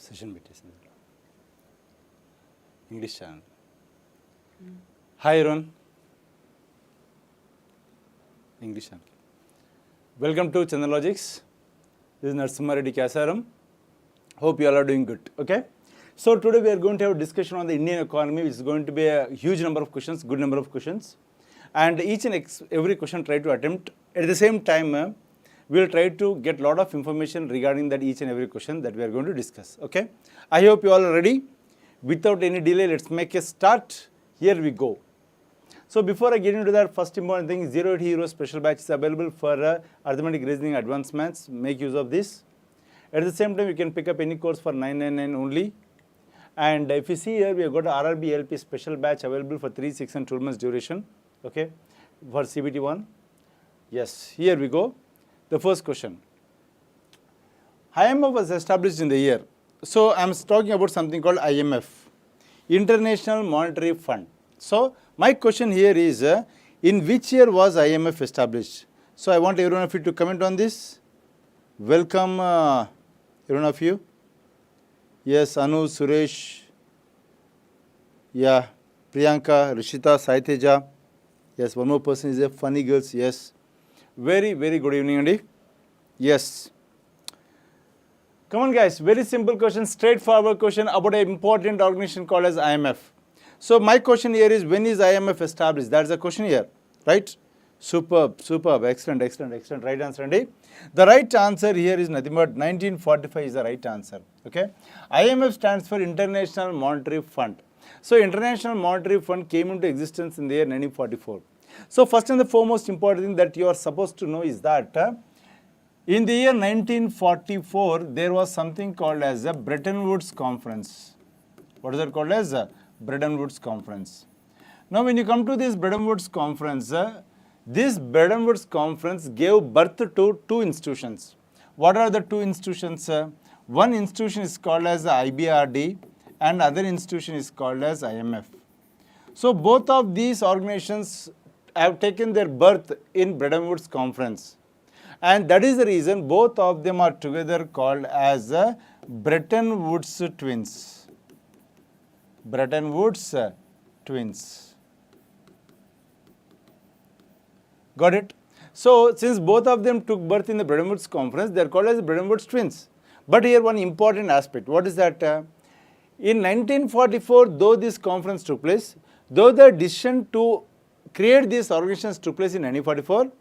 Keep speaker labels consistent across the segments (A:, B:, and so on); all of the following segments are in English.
A: Session పెట్టేసింది English channel. Hi everyone, English channel. Welcome to Chandan Logics. This is Narasimha Reddy Kasaram. Hope you all are doing good. Okay. So today we are going to have a discussion on the Indian economy, which is going to be a huge number of questions, good number of questions, and each and every question try to attempt. At the same time, we will try to get lot of information regarding that each and every question that we are going to discuss. Okay. I hope you all are ready. Without any delay, let's make a start. Here we go. So before I get into that, first important thing, 08 Hero special batch is available for arithmetic reasoning advancements. Make use of this. At the same time, you can pick up any course for 999 only. And if you see here, we have got RRB LP special batch available for 3, 6 and 12 months duration. Okay, for CBT 1. Yes, here we go. The first question. IMF was established in the year. So I am talking about something called IMF, International Monetary Fund. So my question here is, in which year was IMF established? So I want everyone of you to comment on this. Welcome, everyone of you. Yes, Anu, Suresh, yeah, Priyanka, Rishita, Saiteja. Yes, one more person is there, Funny Girls, yes. Very, very good evening, Andy. Yes. Come on guys, very simple question, straightforward question about an important organization called as IMF. So my question here is, when is IMF established? That's the question here, right? Superb, superb, excellent, excellent, excellent. Right answer, Andy. The right answer here is nothing but 1945 is the right answer. Okay. IMF stands for International Monetary Fund. So International Monetary Fund came into existence in the year 1944. So first and the foremost important thing that you are supposed to know is that in the year 1944, there was something called as a Bretton Woods Conference. What is that called as? Bretton Woods Conference. Now when you come to this Bretton Woods Conference, this Bretton Woods Conference gave birth to two institutions. What are the two institutions? One institution is called as IBRD and other institution is called as IMF. So both of these organizations have taken their birth in Bretton Woods Conference. And that is the reason both of them are together called as Bretton Woods twins. Bretton Woods twins. Got it? So since both of them took birth in the Bretton Woods Conference, they are called as Bretton Woods twins. But here one important aspect. What is that? In 1944, though this conference took place, though the decision to create these organizations took place in 1944,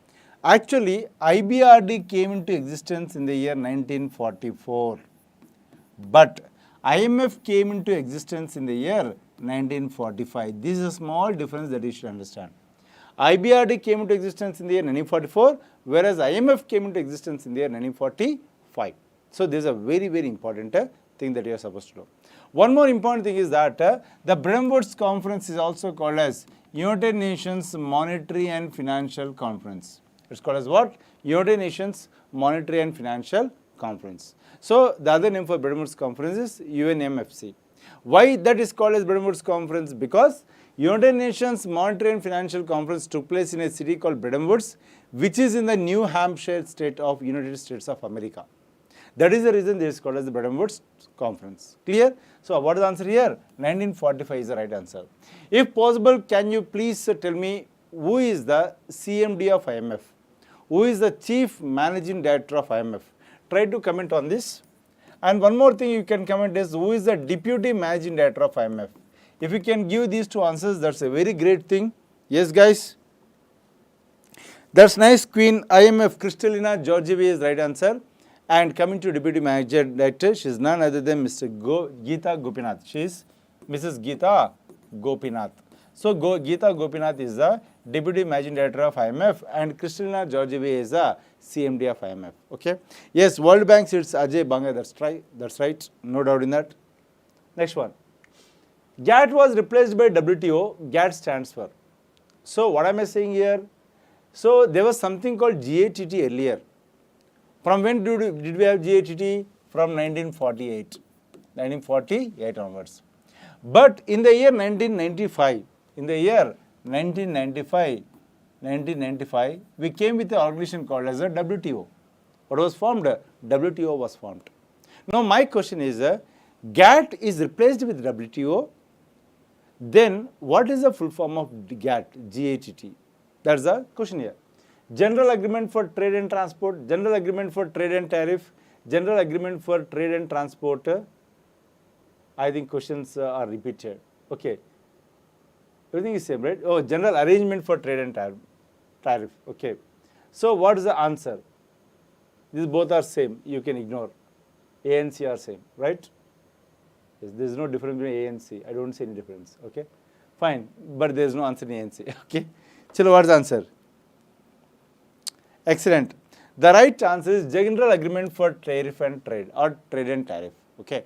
A: actually IBRD came into existence in the year 1944. But IMF came into existence in the year 1945. This is a small difference that you should understand. IBRD came into existence in the year 1944, whereas IMF came into existence in the year 1945. So this is a very, very important thing that you are supposed to know. One more important thing is that the Bretton Woods Conference is also called as United Nations Monetary and Financial Conference. It's called as what? United Nations Monetary and Financial Conference. So the other name for Bretton Woods Conference is UNMFC. Why that is called as Bretton Woods Conference? Because United Nations Monetary and Financial Conference took place in a city called Bretton Woods, which is in the New Hampshire state of United States of America. That is the reason this is called as the Bretton Woods Conference. Clear? So what is the answer here? 1945 is the right answer. If possible, can you please tell me who is the CMD of IMF? Who is the Chief Managing Director of IMF? Try to comment on this. And one more thing you can comment is, who is the Deputy Managing Director of IMF? If you can give these two answers, that's a very great thing. Yes, guys. That's nice, Queen. IMF, Kristalina Georgieva is right answer. And coming to Deputy Managing Director, she is none other than Mr. Geeta Gopinath. She is Mrs. Geeta Gopinath. So Geeta Gopinath is the Deputy Managing Director of IMF and Kristalina Georgieva is the CMD of IMF. Okay. Yes, World Bank it's Ajay Banga. That's right. No doubt in that. Next one. GATT was replaced by WTO. GATT stands for. So what am I saying here? So there was something called GATT earlier. From when did we have GATT? From 1948. 1948 onwards. But in the year 1995, we came with an organization called as a WTO. What was formed? WTO was formed. Now my question is, GATT is replaced with WTO, then what is the full form of GATT? GATT. That's the question here. General Agreement for Trade and Transport, General Agreement for Trade and Tariff, General Agreement for Trade and Transport. I think questions are repeated. Okay. Everything is same, right? Oh, General Arrangement for Trade and Tariff. Okay. So what is the answer? These both are same. You can ignore. A and C are same, right? Yes, there is no difference between A and C. I don't see any difference. Okay. Fine. But there is no answer in A and C. Okay. Chalo, what is the answer? Excellent. The right answer is General Agreement for Tariff and Trade, or Trade and Tariff. Okay.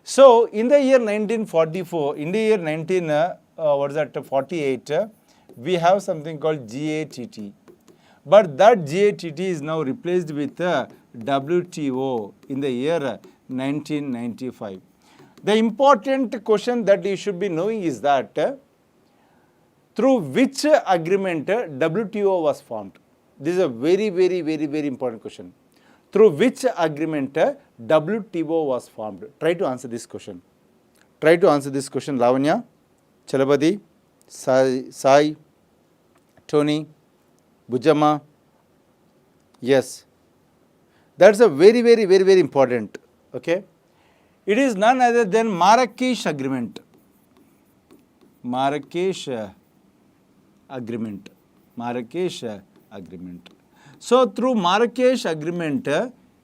A: So in the year 1944, in the year 48, we have something called GATT. But that GATT is now replaced with WTO in the year 1995. The important question that you should be knowing is that through which agreement WTO was formed? This is a very important question. Through which agreement WTO was formed? Try to answer this question. Try to answer this question, Lavanya, Chalabadi, Sai, Tony, Bujama. Yes. That's a very important. Okay. It is none other than Marrakesh Agreement. Marrakesh Agreement. Marrakesh Agreement. So through Marrakesh Agreement,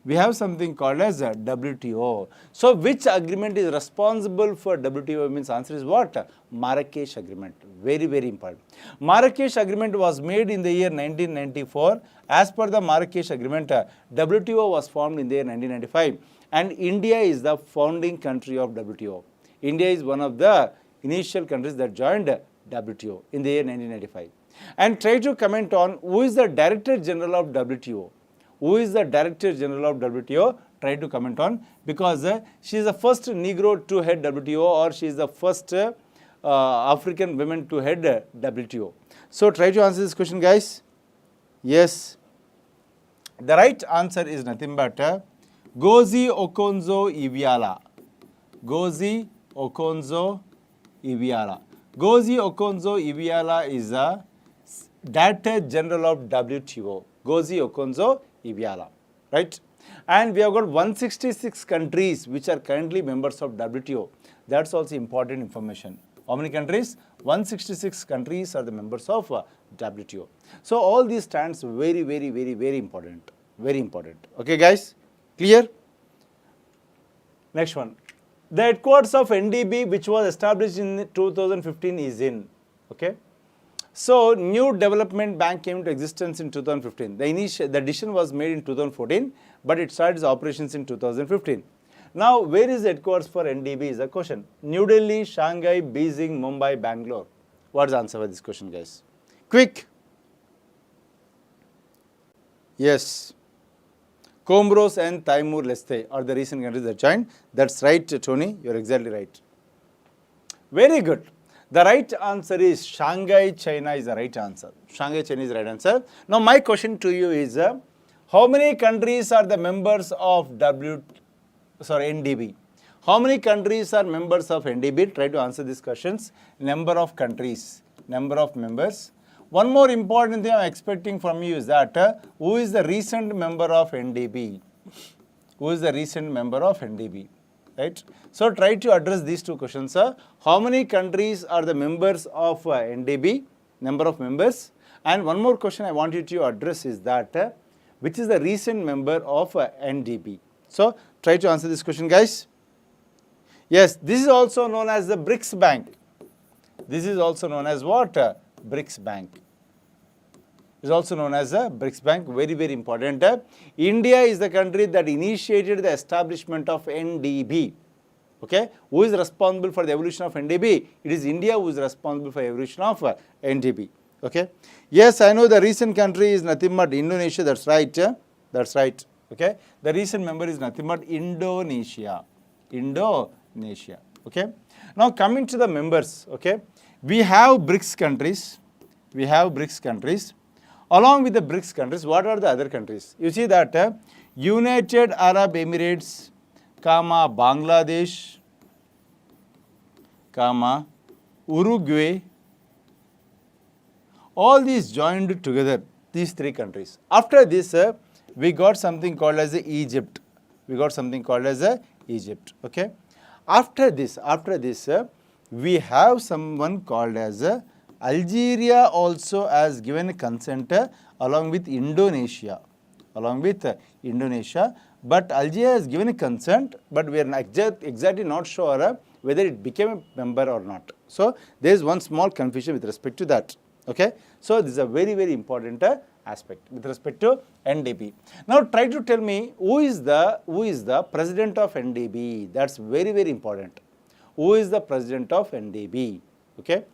A: we have something called as WTO. So which agreement is responsible for WTO? Means answer is what? Marrakesh Agreement. Very important. Marrakesh Agreement was made in the year 1994. As per the Marrakesh Agreement, WTO was formed in the year 1995. And India is the founding country of WTO. India is one of the initial countries that joined WTO in the year 1995. And try to comment on who is the Director General of WTO. Who is the Director General of WTO? Try to comment on, because she is the first Negro to head WTO, or she is the first African woman to head WTO. So try to answer this question, guys. Yes. The right answer is nothing but Ngozi Okonjo-Iweala. Ngozi Okonjo-Iweala. Ngozi Okonjo-Iweala is a Director General of WTO. Ngozi Okonjo-Iweala, right? And we have got 166 countries which are currently members of WTO. That's also important information. How many countries? 166 countries are the members of WTO. So all these stands very important. Very important. Okay, guys? Clear? Next one. The headquarters of NDB, which was established in 2015, is in. Okay. So New Development Bank came into existence in 2015. The addition was made in 2014, but it started its operations in 2015. Now, where is the headquarters for NDB is the question. New Delhi, Shanghai, Beijing, Mumbai, Bangalore. What's the answer for this question, guys? Quick. Yes. Comoros and Timor-Leste are the recent countries that joined. That's right, Tony. You're exactly right. Very good. The right answer is Shanghai, China is the right answer. Shanghai, China is the right answer. Now, my question to you is, how many countries are the members of NDB? How many countries are members of NDB? Try to answer these questions. Number of countries, number of members. One more important thing I am expecting from you is that who is the recent member of NDB? Who is the recent member of NDB? Right? So try to address these two questions. How many countries are the members of NDB? Number of members. And one more question I want you to address is that which is the recent member of NDB? So try to answer this question, guys. Yes, this is also known as the BRICS Bank. This is also known as what? BRICS Bank. Is also known as a BRICS Bank. Very important. India is the country that initiated the establishment of NDB. Okay, who is responsible for the evolution of NDB? It is India who is responsible for the evolution of NDB. Okay. Yes, I know the recent country is nothing but Indonesia. That's right. That's right. Okay. The recent member is nothing but Indonesia. Indonesia. Okay. Now coming to the members. Okay. We have BRICS countries. We have BRICS countries. Along with the BRICS countries, what are the other countries? You see that United Arab Emirates, Bangladesh, comma, Uruguay, all these joined together, these three countries. After this, we got something called as Egypt. We got something called as Egypt. Okay. After this, we have someone called as Algeria also has given consent along with Indonesia. But Algeria has given a consent, but we are exactly not sure whether it became a member or not. So there is one small confusion with respect to that. Okay. So this is a very, very important aspect with respect to NDB. Now try to tell me who is the president of NDB. That's very, very important. Who is the president of NDB? Okay.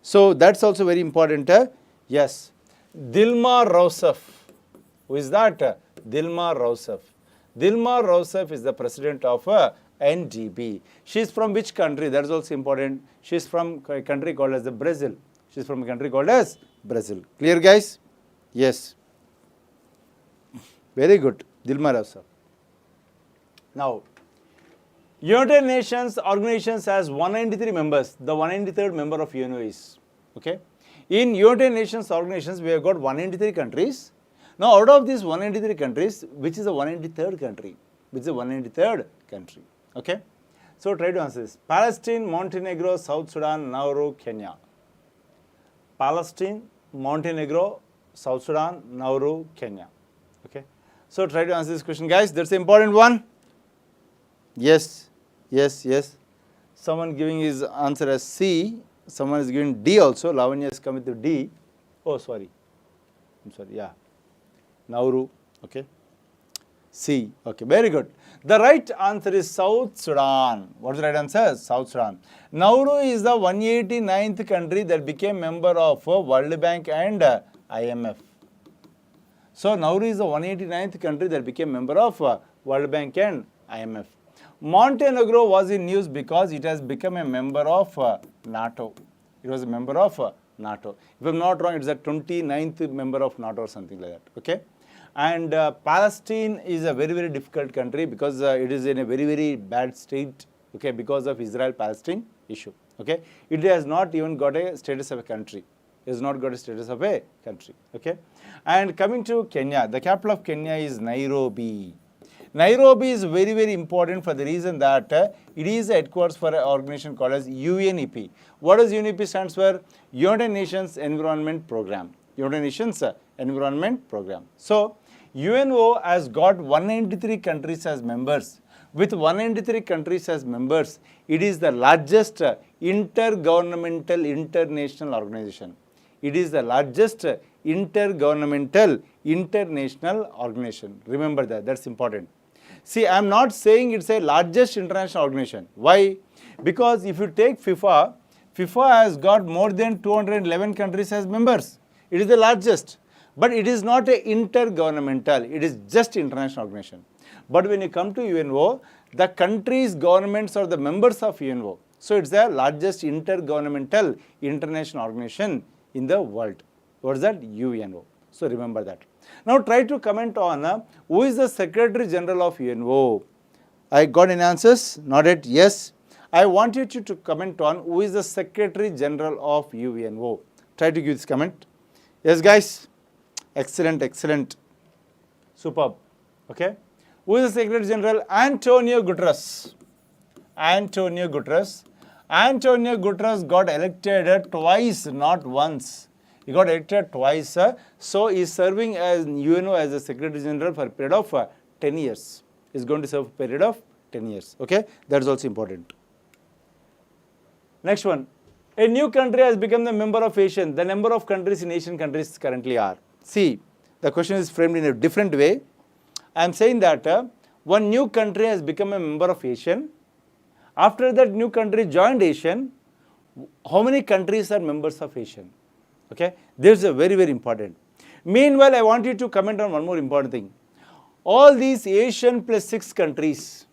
A: So that's also very important. Yes, Dilma Rousseff. Who is that? Dilma Rousseff. Dilma Rousseff is the president of NDB. She is from which country? That is also important. She is from a country called as Brazil. She is from a country called as Brazil. Clear, guys? Yes. Very good. Dilma Rousseff. Now, United Nations organizations has 193 members. The 193rd member of UNO is. Okay. In United Nations organizations, we have got 193 countries. Now, out of these 193 countries, which is the 193rd country? Which is the 193rd country? Okay. So, try to answer this. Palestine, Montenegro, South Sudan, Nauru, Kenya. Palestine, Montenegro, South Sudan, Nauru, Kenya. Okay. So, try to answer this question, guys. That's an important one. Yes, yes, yes. Someone giving his answer as C. Someone is giving D also. Lavanya has come with the D. Oh, sorry. I'm sorry. Yeah. Nauru. Okay. C. Okay. Very good. The right answer is South Sudan. What is the right answer? South Sudan. Nauru is the 189th country that became member of World Bank and IMF. So, Nauru is the 189th country that became member of World Bank and IMF. Montenegro was in news because it has become a member of NATO. It was a member of NATO. If I am not wrong, it is the 29th member of NATO or something like that. Okay. And Palestine is a very, very difficult country because it is in a very, very bad state. Okay, because of Israel-Palestine issue. Okay. It has not even got a status of a country. It has not got a status of a country. Okay. And coming to Kenya, the capital of Kenya is Nairobi. Nairobi is very, very important for the reason that it is the headquarters for an organization called as UNEP. What does UNEP stands for? United Nations Environment Program. United Nations Environment Program. So, UNO has got 193 countries as members. With 193 countries as members, it is the largest intergovernmental international organization. It is the largest intergovernmental international organization. Remember that, that's important. See, I am not saying it's a largest international organization. Why? Because if you take FIFA, FIFA has got more than 211 countries as members. It is the largest. But it is not a intergovernmental, it is just international organization. But when you come to UNO, the countries, governments are the members of UNO. So it's the largest intergovernmental international organization in the world. What is that? UNO. So remember that. Now try to comment on who is the Secretary General of UNO. I got any answers? Not yet. Yes. I want you to comment on who is the Secretary General of UNO. Try to give this comment. Yes, guys. Excellent, excellent. Superb. Okay. Who is the Secretary General? Antonio Guterres. Antonio Guterres. Antonio Guterres got elected twice, not once. He got elected twice. So he is serving as UNO as a Secretary General for a period of 10 years. He is going to serve for a period of 10 years. Okay. That is also important. Next one. A new country has become the member of ASEAN. The number of countries in Asian countries currently are. See, the question is framed in a different way. I am saying that one new country has become a member of ASEAN. After that new country joined ASEAN, how many countries are members of ASEAN? Okay, this is a very, very important. Meanwhile, I want you to comment on one more important thing. All these ASEAN plus 6 countries,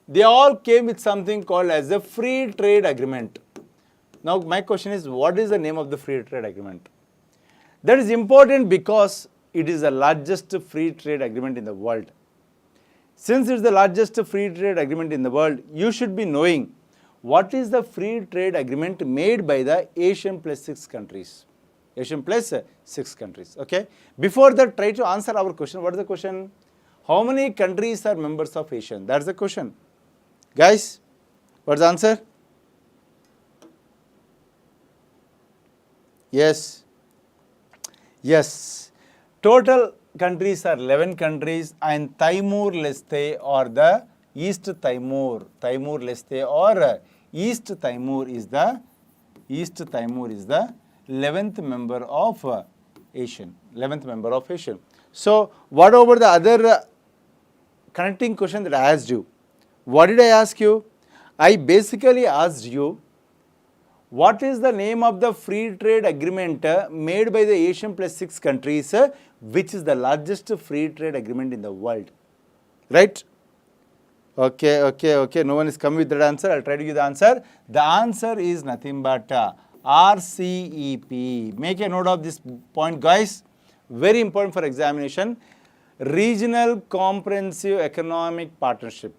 A: they all came with something called as a free trade agreement. Now, my question is, what is the name of the free trade agreement? That is important because it is the largest free trade agreement in the world. Since it's the largest free trade agreement in the world, you should be knowing what is the free trade agreement made by the Asian plus 6 countries. Asian plus 6 countries, okay. Before that, try to answer our question. What is the question? How many countries are members of ASEAN? That's the question. Guys, what's the answer? Yes. Yes. Total countries are 11 countries, and Timor-Leste or the East Timor, Timor-Leste or East Timor is the 11th member of ASEAN. 11th member of ASEAN. So, what about the other connecting question that I asked you? What did I ask you? I basically asked you, what is the name of the free trade agreement made by the Asian plus 6 countries, which is the largest free trade agreement in the world? Right? Okay. No one is coming with that answer. I'll try to give the answer. The answer is nothing but RCEP. Make a note of this point, guys. Very important for examination. Regional Comprehensive Economic Partnership.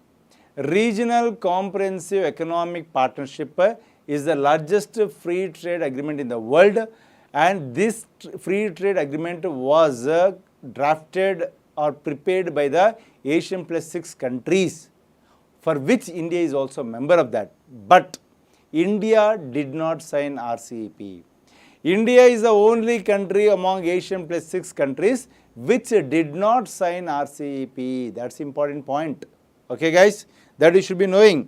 A: Regional Comprehensive Economic Partnership is the largest free trade agreement in the world, and this free trade agreement was drafted or prepared by the Asian plus 6 countries, for which India is also a member of that. But India did not sign RCEP. India is the only country among Asian plus 6 countries which did not sign RCEP. That's the important point. Okay, guys, that you should be knowing.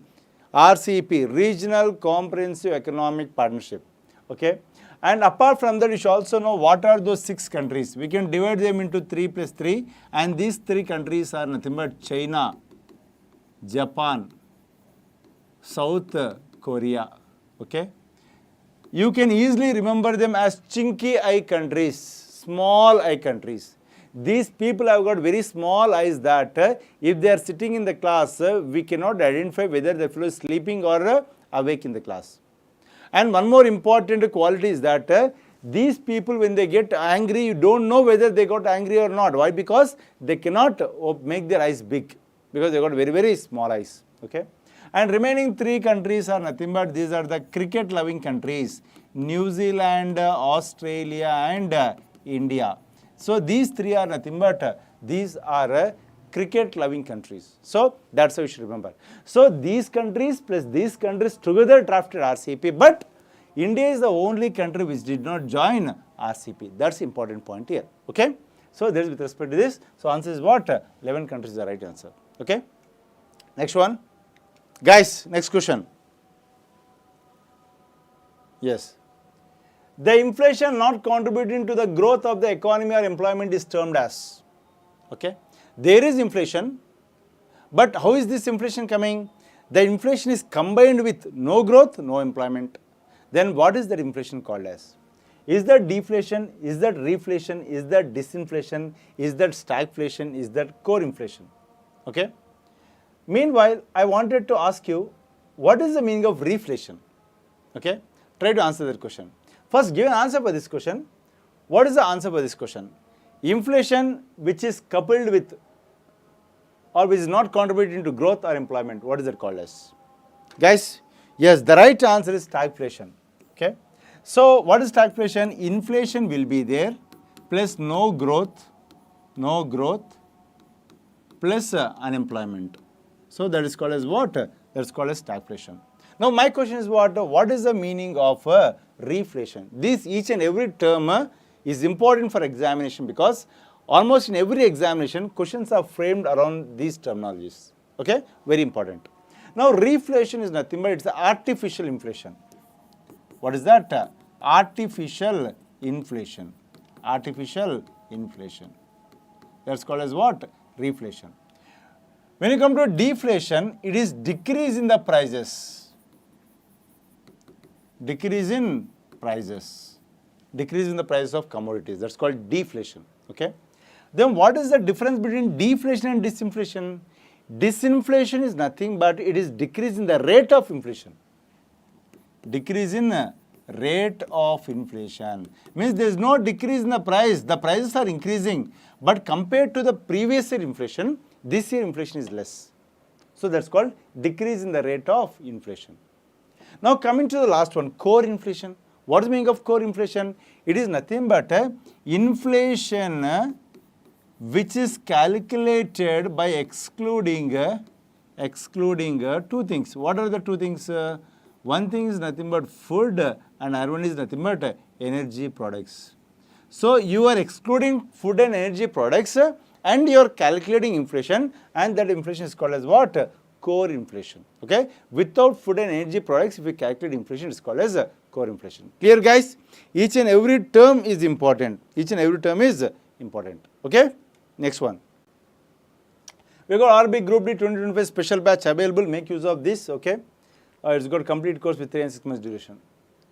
A: RCEP, Regional Comprehensive Economic Partnership. Okay, and apart from that, you should also know what are those 6 countries. We can divide them into 3 plus 3, and these 3 countries are nothing but China, Japan, South Korea. Okay, you can easily remember them as chinky eye countries, small eye countries. These people have got very small eyes that if they are sitting in the class, we cannot identify whether the fellow is sleeping or awake in the class. And one more important quality is that these people, when they get angry, you don't know whether they got angry or not. Why? Because they cannot make their eyes big, because they got very, very small eyes. Okay. And remaining 3 countries are nothing but these are the cricket loving countries: New Zealand, Australia and India. So these 3 are nothing but these are cricket loving countries. So that's how you should remember. So these countries plus these countries together drafted RCEP, but India is the only country which did not join RCEP. That's the important point here. Okay. So that is with respect to this. So answer is what? 11 countries is the right answer. Okay. Next one. Guys, next question. Yes. The inflation not contributing to the growth of the economy or employment is termed as. Okay. There is inflation, but how is this inflation coming? The inflation is combined with no growth, no employment. Then what is that inflation called as? Is that deflation? Is that reflation? Is that disinflation? Is that stagflation? Is that core inflation? Okay. Meanwhile, I wanted to ask you, what is the meaning of reflation? Okay. Try to answer that question. First, give an answer for this question. What is the answer for this question? Inflation which is coupled with or which is not contributing to growth or employment, what is it called as? Guys, yes, the right answer is stagflation. Okay. So, what is stagflation? Inflation will be there plus no growth plus unemployment. So, that is called as what? That is called as stagflation. Now, my question is what is the meaning of reflation? This each and every term is important for examination, because almost in every examination, questions are framed around these terminologies. Okay, very important. Now, reflation is nothing but it's artificial inflation. What is that? Artificial inflation. Artificial inflation. That's called as what? Reflation. When you come to deflation, it is decrease in the prices. Decrease in prices. Decrease in the price of commodities. That's called deflation. Okay. Then what is the difference between deflation and disinflation? Disinflation is nothing but it is decrease in the rate of inflation. Decrease in rate of inflation means there is no decrease in the price. The prices are increasing, but compared to the previous year inflation, This year inflation is less. So that's called decrease in the rate of inflation. Now coming to the last one, core inflation. What is the meaning of core inflation? It is nothing but inflation which is calculated by excluding two things. What are the two things? One thing is nothing but food and another one is nothing but energy products. So you are excluding food and energy products and you are calculating inflation, and that inflation is called as what? Core inflation. Okay? Without food and energy products, if we calculate inflation, it is called as core inflation. Clear, guys? Each and every term is important. Each and every term is important. Okay? Next one. We got RB Group D 2025 special batch available. Make use of this. Okay? It's got a complete course with 3 and 6 months duration.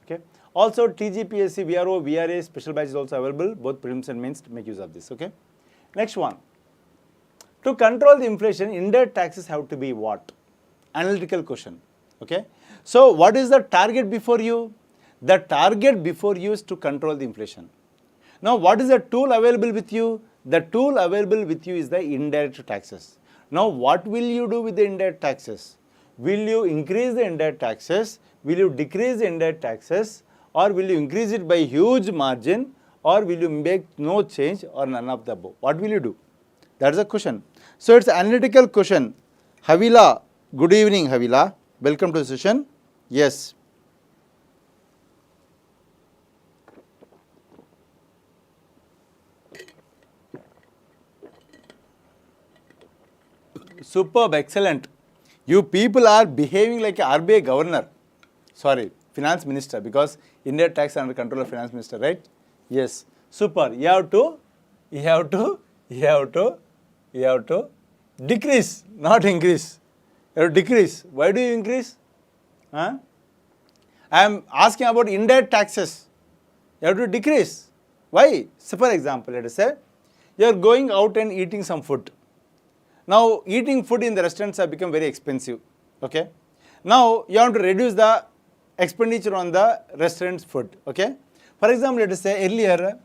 A: Okay? Also, TGPSC, VRO, VRA special batch is also available. Both prelims and mains. Make use of this. Okay? Next one. To control the inflation, indirect taxes have to be what? Analytical question. Okay? So, what is the target before you? The target before you is to control the inflation. Now, what is the tool available with you? The tool available with you is the indirect taxes. Now, what will you do with the indirect taxes? Will you increase the indirect taxes? Will you decrease the indirect taxes? Or will you increase it by huge margin? Or will you make no change or none of the above? What will you do? That's the question. So, it's an analytical question. Havila, good evening Havila. Welcome to the session. Yes. Superb, excellent. You people are behaving like a RBI governor. Sorry, finance minister, because indirect tax under control of finance minister, right? Yes. Super. You have to decrease, not increase. You have to decrease. Why do you increase? Huh? I am asking about indirect taxes. You have to decrease. Why? So for example, let us say you are going out and eating some food. Now, eating food in the restaurants have become very expensive. Okay. Now, you have to reduce the expenditure on the restaurant's food. Okay. For example, let us say earlier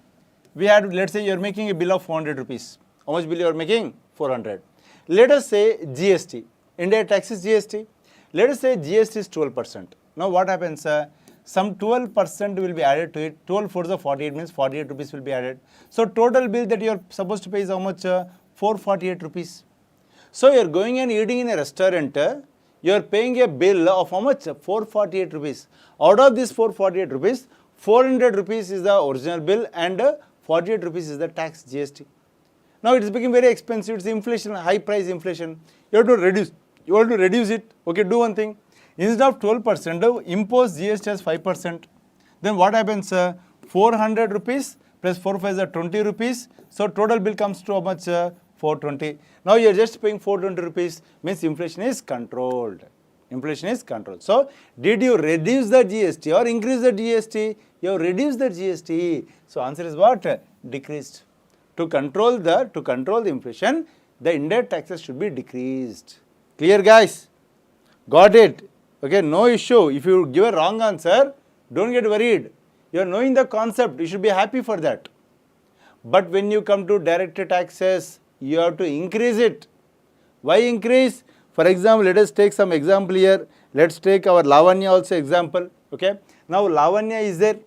A: we had, let's say you are making a bill of 400 rupees. How much bill you are making? 400. Let us say GST. Indirect tax is GST. Let us say GST is 12%. Now, what happens? Some 12% will be added to it. 12 for the 48 means 48 rupees will be added. So, total bill that you are supposed to pay is how much? 448 rupees. So, you are going and eating in a restaurant, you are paying a bill of how much? 448 rupees. Out of this 448 rupees, 400 rupees is the original bill and 48 rupees is the tax GST. Now, it is becoming very expensive. It's inflation, high price inflation. You have to reduce. You want to reduce it. Okay, do one thing. Instead of 12%, impose GST as 5%. Then what happens? 400 rupees plus 4 5 is 20 rupees. So, total bill comes to how much? 420. Now, you are just paying 420 rupees, means inflation is controlled. Inflation is controlled. So, did you reduce the GST or increase the GST? You have reduced the GST. So, answer is what? Decreased. To control the inflation, the indirect taxes should be decreased. Clear, guys? Got it? Okay, no issue. If you give a wrong answer, don't get worried. You are knowing the concept. You should be happy for that. But when you come to direct taxes, you have to increase it. Why increase? For example, let us take some example here. Let's take our Lavanya also example. Okay. Now, Lavanya is there.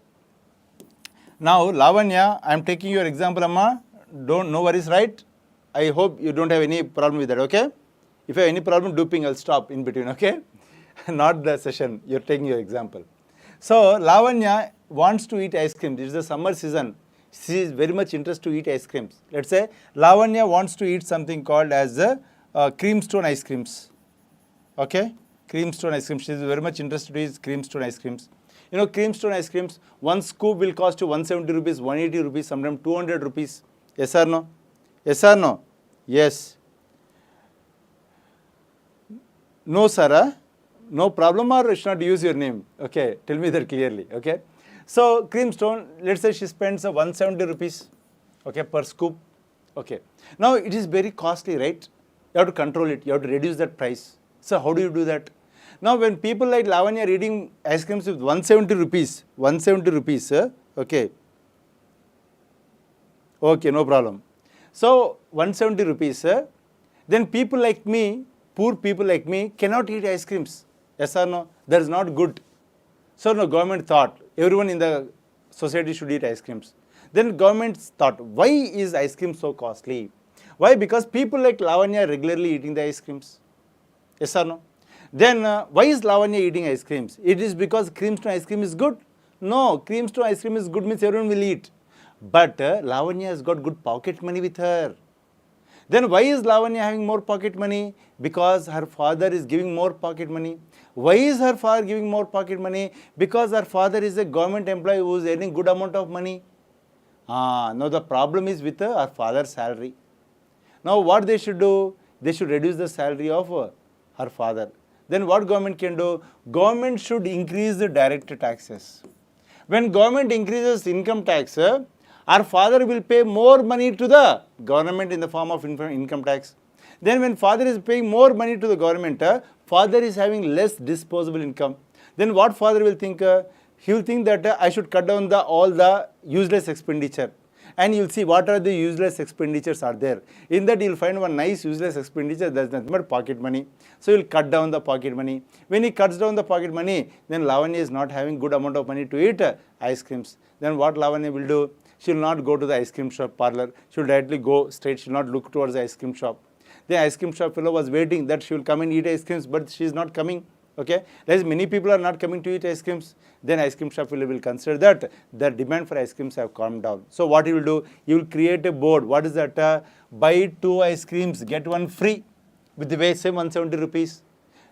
A: Now, Lavanya, I am taking your example, Amma. No worries, right? I hope you don't have any problem with that, okay? If you have any problem, do ping, I'll stop in between, okay? Not the session, you're taking your example. So, Lavanya wants to eat ice cream. This is the summer season. She is very much interested to eat ice creams. Let's say Lavanya wants to eat something called as creamstone ice creams. Okay? Creamstone ice creams. She is very much interested to eat creamstone ice creams. You know, creamstone ice creams, one scoop will cost you 170 rupees, 180 rupees, sometimes 200 rupees. Yes or no? Yes or no? Yes. No, sir. No problem, or should not use your name. Okay, tell me that clearly. Okay. So, creamstone, let's say she spends 170 rupees, okay, per scoop. Okay. Now, it is very costly, right? You have to control it. You have to reduce that price. So, how do you do that? Now, when people like Lavanya are eating ice creams with 170 rupees, okay. Okay, no problem. So, 170 rupees, then people like me, poor people like me, cannot eat ice creams. Yes or no? That is not good. So no, government thought everyone in the society should eat ice creams. Then government thought, why is ice cream so costly? Why? Because people like Lavanya regularly eating the ice creams. Yes or no? Then why is Lavanya eating ice creams? It is because creams to ice cream is good? No, creams to ice cream is good means everyone will eat. But Lavanya has got good pocket money with her. Then why is Lavanya having more pocket money? Because her father is giving more pocket money. Why is her father giving more pocket money? Because her father is a government employee who is earning good amount of money. Now the problem is with her father's salary. Now what they should do? They should reduce the salary of her father. Then what government can do? Government should increase the direct taxes. When government increases income tax, our father will pay more money to the government in the form of income tax. Then when father is paying more money to the government, father is having less disposable income. Then what father will think? He will think that I should cut down all the useless expenditure. And you will see what are the useless expenditures are there. In that you will find one nice useless expenditure, that is nothing but pocket money. So he will cut down the pocket money. When he cuts down the pocket money, then Lavanya is not having good amount of money to eat ice creams. Then what Lavanya will do? She will not go to the ice cream shop parlor. She will directly go straight. She will not look towards the ice cream shop. The ice cream shop fellow was waiting that she will come and eat ice creams, but she is not coming. Okay, as many people are not coming to eat ice creams, then ice cream shop will consider that the demand for ice creams have calmed down. So what you will do? You will create a board. What is that? Buy 2 ice creams, get 1 free with the way same 170 rupees.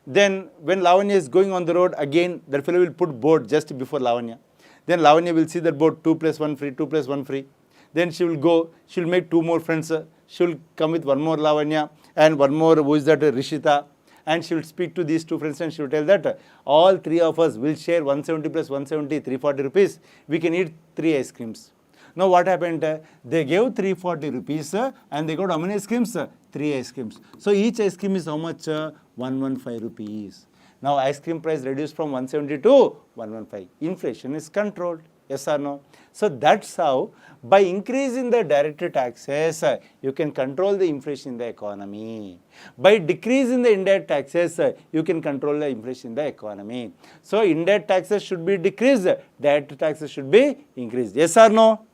A: Then when Lavanya is going on the road, again that fellow will put board just before Lavanya. Then Lavanya will see that board 2 plus 1 free, 2 plus 1 free. Then she will go, she will make 2 more friends. She will come with 1 more Lavanya and 1 more, who is that, Rishita. And she will speak to these 2 friends and she will tell that all 3 of us will share 170 plus 170, 340 rupees. We can eat 3 ice creams. Now what happened? They gave 340 rupees and they got how many ice creams? 3 ice creams. So each ice cream is how much? 115 rupees. Now ice cream price reduced from 170 to 115. Inflation is controlled. Yes or no? So that's how by increasing the direct taxes, you can control the inflation in the economy. By decreasing the indirect taxes, you can control the inflation in the economy. So indirect taxes should be decreased, direct taxes should be increased. Yes or no?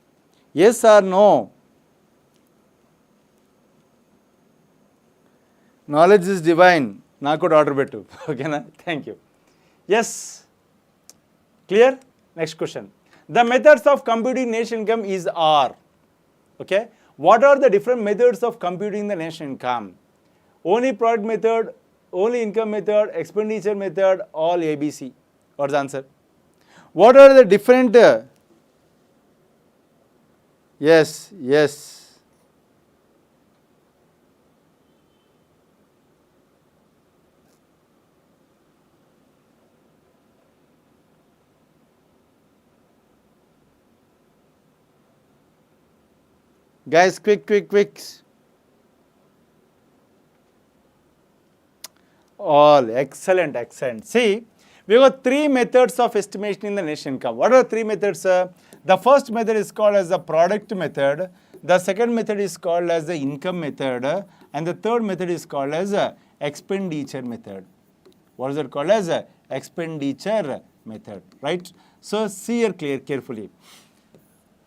A: Yes or no? Knowledge is divine. Naku order bettu. Okay na? Thank you. Yes. Clear? Next question. The methods of computing national income is are. Okay. What are the different methods of computing the national income? Only product method, only income method, expenditure method, all ABC. What's the answer? What are the different? Yes. Guys, quick. All excellent. See, we got 3 methods of estimation in the national income. What are the 3 methods? The first method is called as the product method. The second method is called as the income method. And the third method is called as expenditure method. What is it called as? Expenditure method, right? So see here carefully.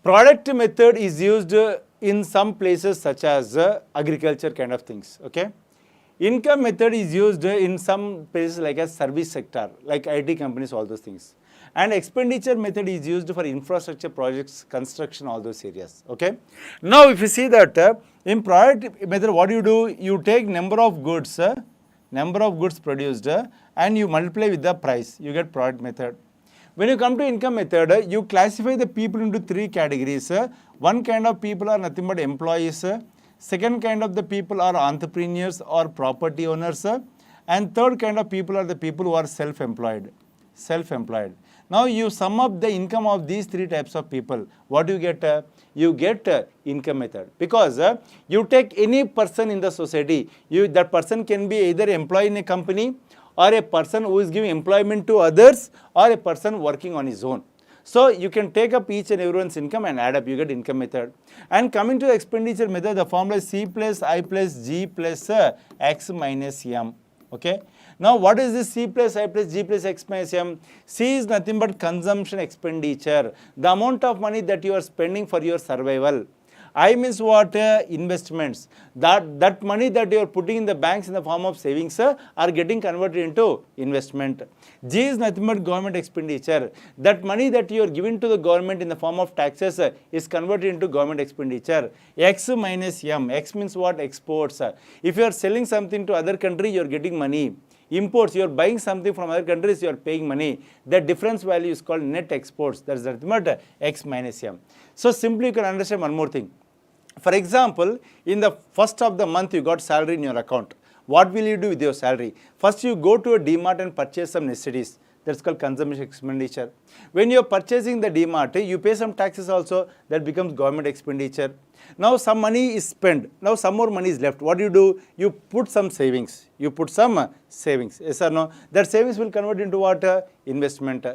A: Product method is used in some places such as agriculture kind of things, okay? Income method is used in some places like a service sector, like IT companies, all those things. And expenditure method is used for infrastructure projects, construction, all those areas, okay? Now, if you see that in product method, what do? You take number of goods produced and you multiply with the price, you get product method. When you come to income method, you classify the people into 3 categories. One kind of people are nothing but employees. Second kind of the people are entrepreneurs or property owners. And third kind of people are the people who are self-employed. Now you sum up the income of these 3 types of people. What do you get? You get income method. Because you take any person in the society, that person can be either employed in a company or a person who is giving employment to others or a person working on his own. So you can take up each and everyone's income and add up, you get income method. And coming to the expenditure method, the formula is C plus I plus G plus X minus M. Okay. Now what is this C plus I plus G plus X minus M? C is nothing but consumption expenditure, the amount of money that you are spending for your survival. I means what? Investments. That money that you are putting in the banks in the form of savings are getting converted into investment. G is nothing but government expenditure. That money that you are giving to the government in the form of taxes is converted into government expenditure. X minus M. X means what? Exports. If you are selling something to other country, you are getting money. Imports, you are buying something from other countries, you are paying money. The difference value is called net exports. That is nothing but X minus M. So simply you can understand one more thing. For example, in the first of the month you got salary in your account. What will you do with your salary? First you go to a DMart and purchase some necessities. That's called consumption expenditure. When you are purchasing the DMart, you pay some taxes also. That becomes government expenditure. Now some money is spent. Now some more money is left. What do? You put some savings. You put some savings. Yes or no? That savings will convert into what? Investment.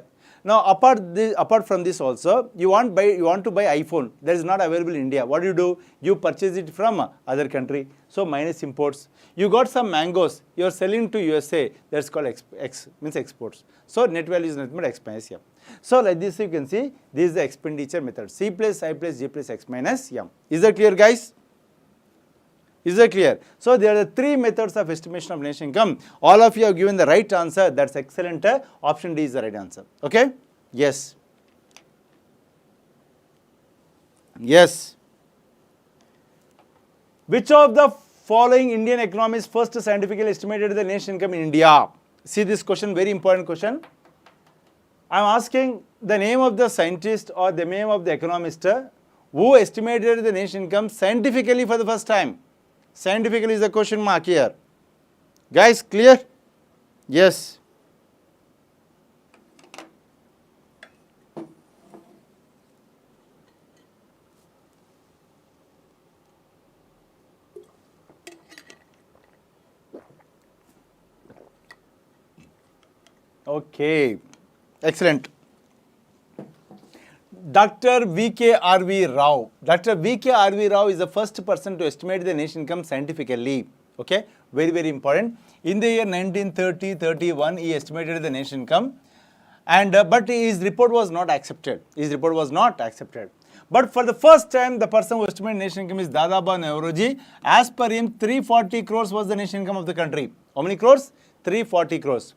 A: Now apart from this also, you want to buy iPhone that is not available in India. What do? You purchase it from other country. So minus imports. You got some mangoes, you are selling to USA, that's called X means exports. So net value is nothing but X minus M. So like this you can see, this is the expenditure method. C plus I plus G plus X minus M. Is that clear, guys? Is that clear? So there are the three methods of estimation of national income. All of you have given the right answer. That's excellent. Option D is the right answer. Okay? Yes. Yes. Which of the following Indian economists first scientifically estimated the national income in India? See this question, very important question. I am asking the name of the scientist or the name of the economist who estimated the national income scientifically for the first time. Scientifically is the question mark here. Guys, clear? Yes. Okay, excellent. Dr. V.K.R.V. Rao. Dr. V.K.R.V. Rao is the first person to estimate the national income scientifically. Okay, very, very important. In the year 1930-31, he estimated the national income, and but his report was not accepted. His report was not accepted. But for the first time, the person who estimated national income is Dadabhai Naoroji. As per him, 340 crores was the national income of the country. How many crores? 340 crores.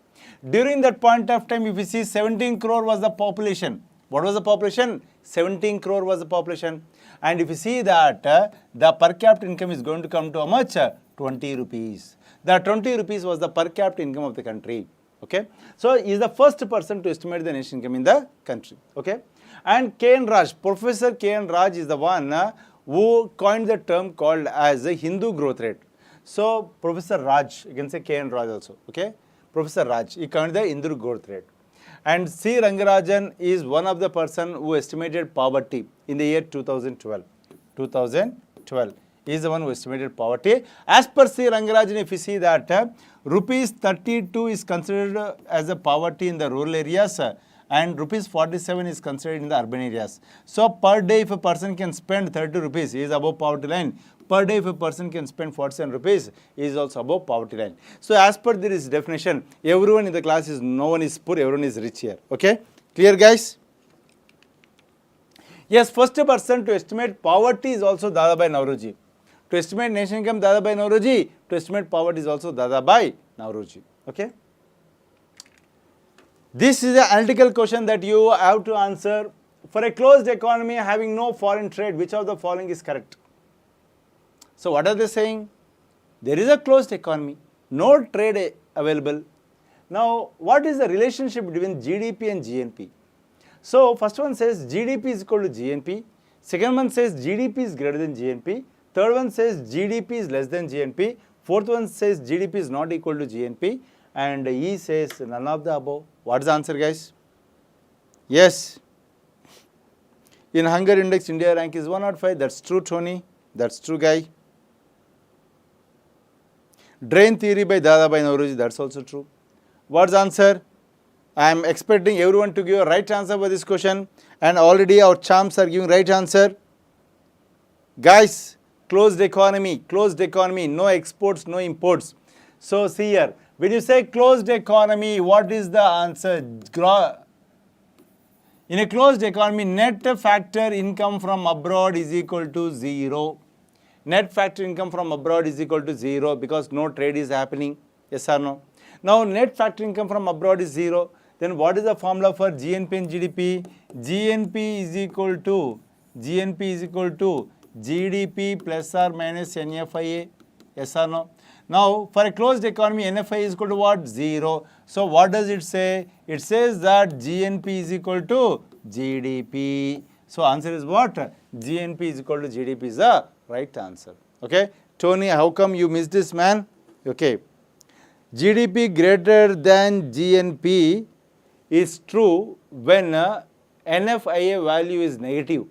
A: During that point of time, if you see, 17 crore was the population. What was the population? 17 crore was the population. And if you see that the per capita income is going to come to how much? 20 rupees. The 20 rupees was the per capita income of the country. Okay. So he is the first person to estimate the national income in the country. Okay. And K.N. Raj, Professor K.N. Raj is the one who coined the term called as the Hindu growth rate. So Professor Raj, you can say K.N. Raj also. Okay. Professor Raj, he coined the Hindu growth rate. And C. Rangarajan is one of the person who estimated poverty in the year 2012. 2012. He is the one who estimated poverty. As per C. Rangarajan, if you see that rupees 32 is considered as a poverty in the rural areas and rupees 47 is considered in the urban areas. So per day if a person can spend 30 rupees, he is above poverty line. Per day if a person can spend 47 rupees, he is also above poverty line. So as per this definition, everyone in the class is, no one is poor, everyone is rich here. Okay? Clear, guys? Yes, first person to estimate poverty is also Dadabhai Naoroji. To estimate national income, Dadabhai Naoroji. To estimate poverty is also Dadabhai Naoroji. Okay? This is an analytical question that you have to answer. For a closed economy having no foreign trade, which of the following is correct? So what are they saying? There is a closed economy, no trade available. Now, what is the relationship between GDP and GNP? So first one says GDP is equal to GNP. Second one says GDP is greater than GNP. Third one says GDP is less than GNP. Fourth one says GDP is not equal to GNP. And E says none of the above. What is the answer, guys? Yes. In hunger index, India rank is 105. That's true, Tony. That's true, guy. Drain theory by Dadabhai Naoroji. That's also true. What's the answer? I am expecting everyone to give a right answer for this question, and already our champs are giving right answer. Guys, closed economy, no exports, no imports. So see here, when you say closed economy, what is the answer? In a closed economy, net factor income from abroad is equal to 0. Net factor income from abroad is equal to 0 because no trade is happening. Yes or no? Now, net factor income from abroad is 0. Then what is the formula for GNP and GDP? GNP is equal to GDP plus or minus NFIA. Yes or no? Now, for a closed economy, NFI is equal to what? 0. So, what does it say? It says that GNP is equal to GDP. So, answer is what? GNP is equal to GDP is the right answer. Okay. Tony, how come you missed this, man? Okay. GDP greater than GNP is true when NFIA value is negative.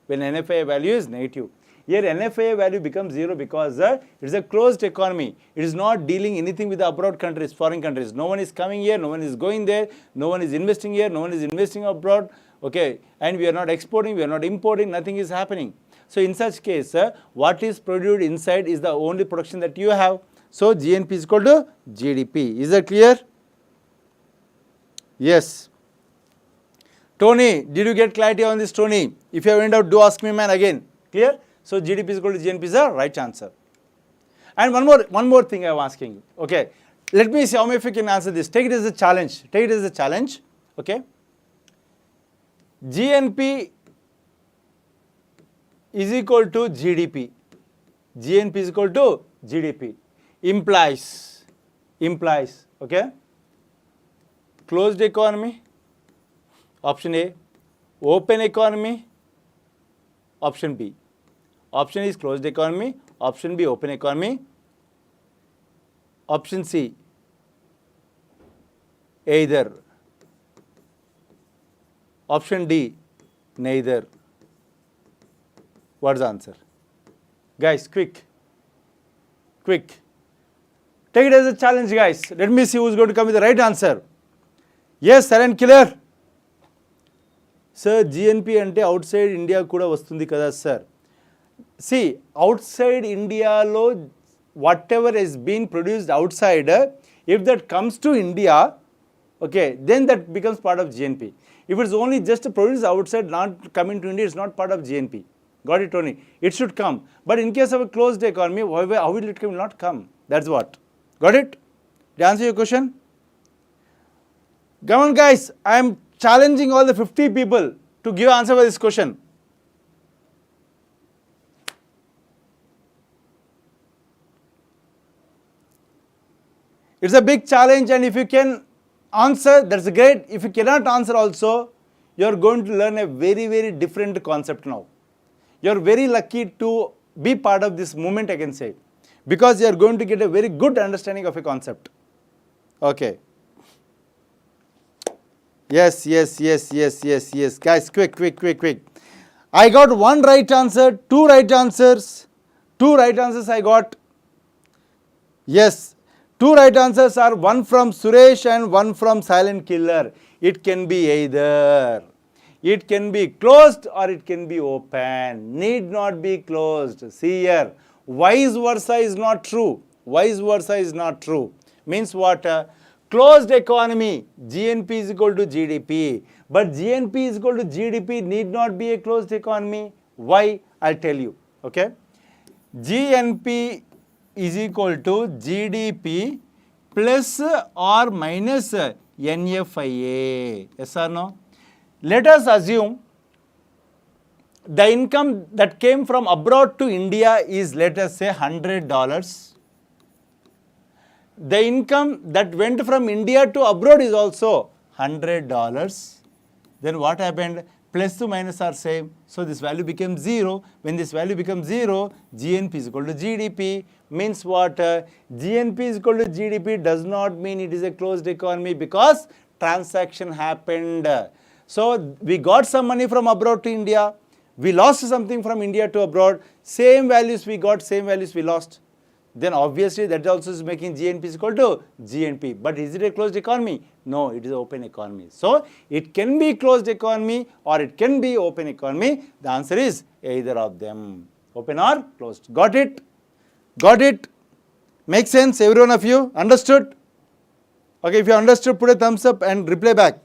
A: When NFIA value is negative. Here NFIA value becomes 0 because it is a closed economy. It is not dealing anything with the abroad countries, foreign countries. No one is coming here, no one is going there, no one is investing here, no one is investing abroad. Okay, and we are not exporting, we are not importing, nothing is happening. So in such case, what is produced inside is the only production that you have. So GNP is equal to GDP. Is that clear? Yes. Tony, did you get clarity on this, Tony? If you have in doubt, do ask me, man, again. Clear? So GDP is equal to GNP is the right answer. And one more thing I am asking you. Okay. Let me see how many of you can answer this. Take it as a challenge. Take it as a challenge. Okay. GNP is equal to GDP. GNP is equal to GDP. Implies, okay. Closed economy, option A. Open economy, option B. Option is closed economy, option B open economy, option C either, option D neither. What is the answer? Guys, quick. Take it as a challenge, guys. Let me see who is going to come with the right answer. Yes, silent killer. Sir, GNP ante outside India kuda vastundi kada, sir. See, outside India lo whatever is being produced outside, if that comes to India, okay, then that becomes part of GNP. If it is only just produced outside, not coming to India, it's not part of GNP. Got it, Tony? It should come. But in case of a closed economy, how will it come? Not come. That's what. Got it? Did I answer your question? Come on, guys. I am challenging all the 50 people to give answer for this question. It's a big challenge, and if you can answer, that's great. If you cannot answer also, you are going to learn a very, very different concept now. You are very lucky to be part of this movement, I can say, because you are going to get a very good understanding of a concept. Okay. Yes. Guys, quick. I got one right answer, two right answers. Two right answers I got. Yes. Two right answers are one from Suresh and one from Silent Killer. It can be either. It can be closed or it can be open. Need not be closed. See here. Vice versa is not true. Means what? Closed economy, GNP is equal to GDP. But GNP is equal to GDP need not be a closed economy. Why? I'll tell you. Okay. GNP is equal to GDP plus or minus NFIA. Yes or no? Let us assume the income that came from abroad to India is, let us say, $100. The income that went from India to abroad is also $100. Then what happened? Plus to minus are same. So this value becomes 0. When this value becomes 0, GNP is equal to GDP. Means what? GNP is equal to GDP does not mean it is a closed economy because transaction happened. So we got some money from abroad to India. We lost something from India to abroad. Same values we got, same values we lost. then obviously that also is making GNP is equal to GNP. But is it a closed economy? No, it is open economy. So it can be closed economy or it can be open economy. The answer is either of them, open or closed. Got it? Got it? Makes sense, every one of you? Understood? Okay, if you understood, put a thumbs up and reply back.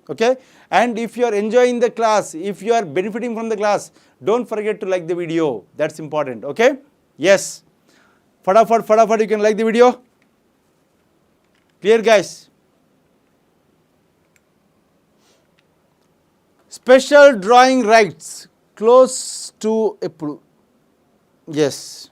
A: Okay, and if you are enjoying the class, if you are benefiting from the class, don't forget to like the video. That's important. Okay, yes, fadafat, you can like the video. Clear, guys? Special drawing rights close to approve. Yes.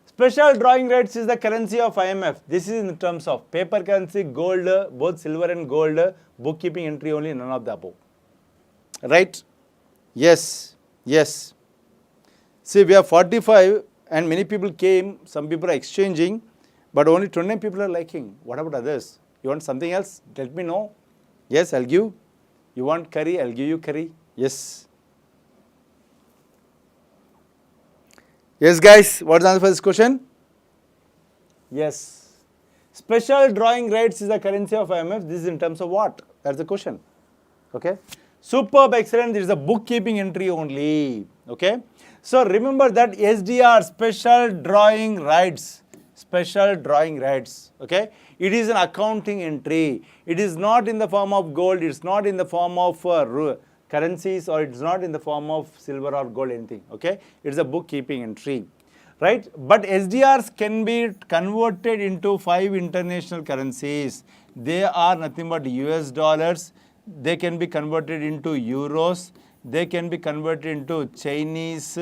A: Special drawing rights is the currency of IMF. This is in terms of paper currency, gold, both silver and gold, bookkeeping entry only, none of the above. Right? Yes. Yes. See, we have 45 and many people came, some people are exchanging, but only 29 people are liking. What about others? You want something else? Let me know. Yes, I'll give. You want curry? I'll give you curry. Yes. Yes, guys, what's the answer for this question? Yes. Special drawing rights is the currency of IMF. This is in terms of what? That's the question. Okay. Superb, excellent. This is a bookkeeping entry only. Okay. So remember that SDR, special drawing rights. Special drawing rights. Okay. It is an accounting entry. It is not in the form of gold. It's not in the form of currencies, or it's not in the form of silver or gold, anything. Okay, it's a bookkeeping entry, right? But SDRs can be converted into 5 international currencies. They are nothing but US dollars. They can be converted into euros. They can be converted into Chinese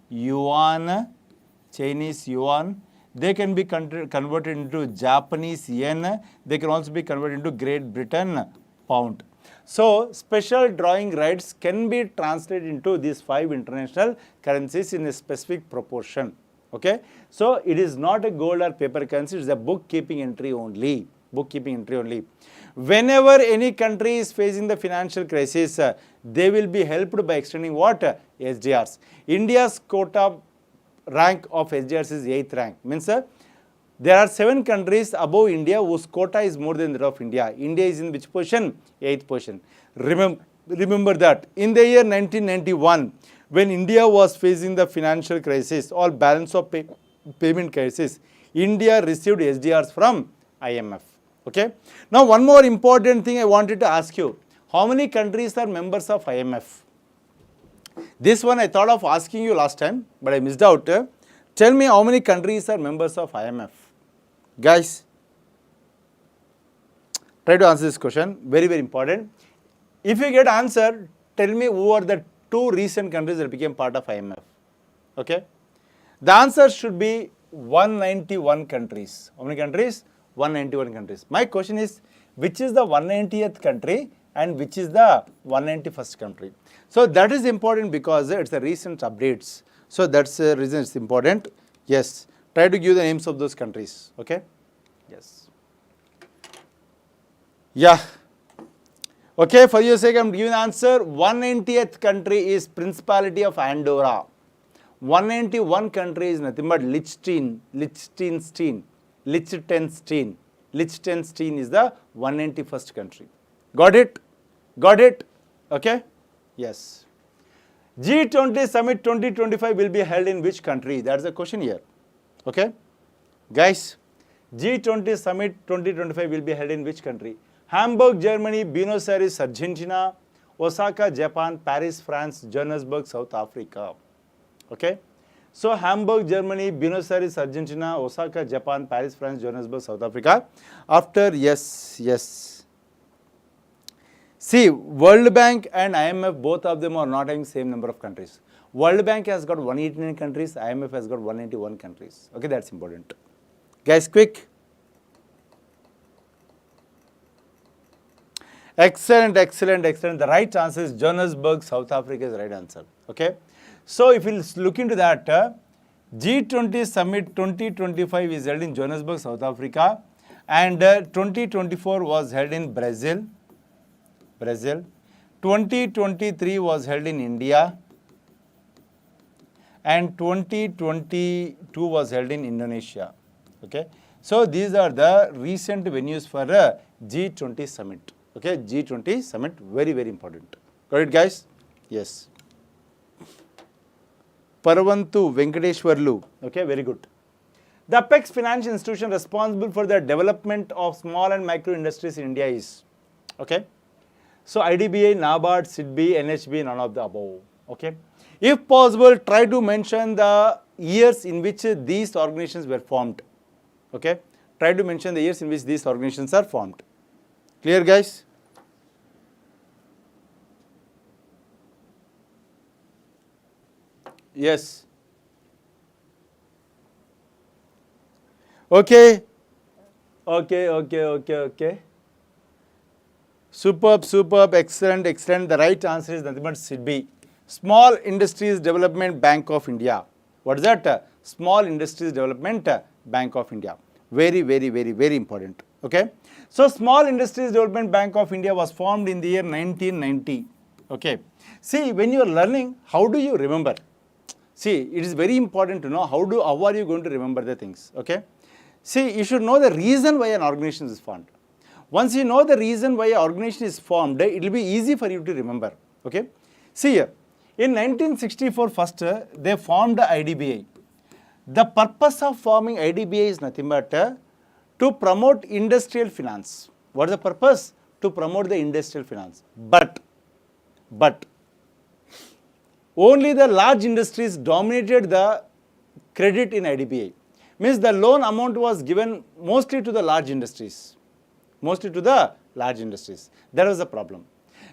A: yuan. They can be converted into Japanese yen. They can also be converted into Great Britain pound. So, special drawing rights can be translated into these 5 international currencies in a specific proportion. Okay. So, it is not a gold or paper currency, it is a bookkeeping entry only. Bookkeeping entry only. Whenever any country is facing the financial crisis, they will be helped by extending what? SDRs. India's quota rank of SDRs is 8th rank. Means there are 7 countries above India whose quota is more than that of India. India is in which position? 8th position. Remember that in the year 1991, when India was facing the financial crisis or balance of payment crisis, India received SDRs from IMF. Okay. Now, one more important thing I wanted to ask you. How many countries are members of IMF? This one I thought of asking you last time, but I missed out. Tell me how many countries are members of IMF? Guys, try to answer this question. Very, very important. If you get answer, tell me who are the 2 recent countries that became part of IMF. Okay. The answer should be 191 countries. How many countries? 191 countries. My question is, which is the 190th country and which is the 191st country? So that is important because it's the recent updates. So that's the reason it's important. Yes. Try to give the names of those countries. Okay. Yes. Yeah. Okay. For your sake, I am giving the answer. 190th country is Principality of Andorra. 191 country is nothing but Liechtenstein. Liechtenstein is the 191st country. Got it? Got it? Okay. Yes. G20 Summit 2025 will be held in which country? That's the question here. Okay. Guys, G20 Summit 2025 will be held in which country? Hamburg, Germany, Buenos Aires, Argentina, Osaka, Japan, Paris, France, Johannesburg, South Africa. Okay. So, Hamburg, Germany, Buenos Aires, Argentina, Osaka, Japan, Paris, France, Johannesburg, South Africa. After, yes. See, World Bank and IMF, both of them are not having same number of countries. World Bank has got 189 countries, IMF has got 181 countries. Okay, that's important. Guys, quick. Excellent. The right answer is Johannesburg, South Africa is the right answer. Okay. So, if you look into that, G20 Summit 2025 is held in Johannesburg, South Africa, and 2024 was held in Brazil. 2023 was held in India, and 2022 was held in Indonesia. Okay, so these are the recent venues for a G20 summit. Okay, G20 summit, very, very important. Got it, guys? Yes. Paravantu Venkateshwarlu. Okay, very good. The apex financial institution responsible for the development of small and micro industries in India is, okay, so IDBI, NABARD, SIDBI, NHB, none of the above. Okay, if possible, try to mention the years in which these organizations were formed. Okay, try to mention the years in which these organizations are formed. Clear, guys? Yes. Okay. Okay. Superb, excellent. The right answer is nothing but SIDBI. Small Industries Development Bank of India. What is that? Small Industries Development Bank of India. Very important. Okay. So Small Industries Development Bank of India was formed in the year 1990. Okay. See, when you are learning, how do you remember? See, it is very important to know how are you going to remember the things. Okay. See, you should know the reason why an organization is formed. Once you know the reason why an organization is formed, it will be easy for you to remember. Okay. See here, in 1964 first, they formed the IDBI. The purpose of forming IDBI is nothing but to promote industrial finance. What is the purpose? To promote the industrial finance. But only the large industries dominated the credit in IDBI. Means the loan amount was given mostly to the large industries. That was the problem.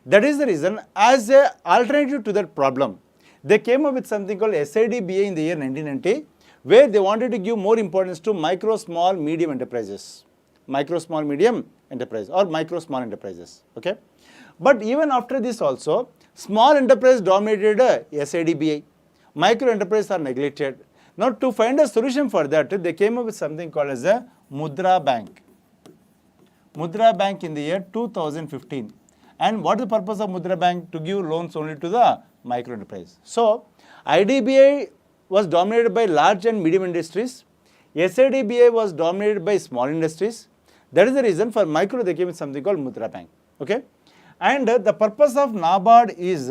A: That is the reason, as an alternative to that problem, they came up with something called SIDBA in the year 1990, where they wanted to give more importance to micro, small, medium enterprises. Micro, small, medium enterprise or micro, small enterprises. Okay. But even after this also, small enterprise dominated SIDBA. Micro enterprises are neglected. Now, to find a solution for that, they came up with something called as a Mudra Bank. Mudra Bank in the year 2015. And what is the purpose of Mudra Bank? To give loans only to the micro enterprise. So, IDBI was dominated by large and medium industries. SIDBA was dominated by small industries. That is the reason for micro they came with something called Mudra Bank. Okay. And the purpose of NABARD is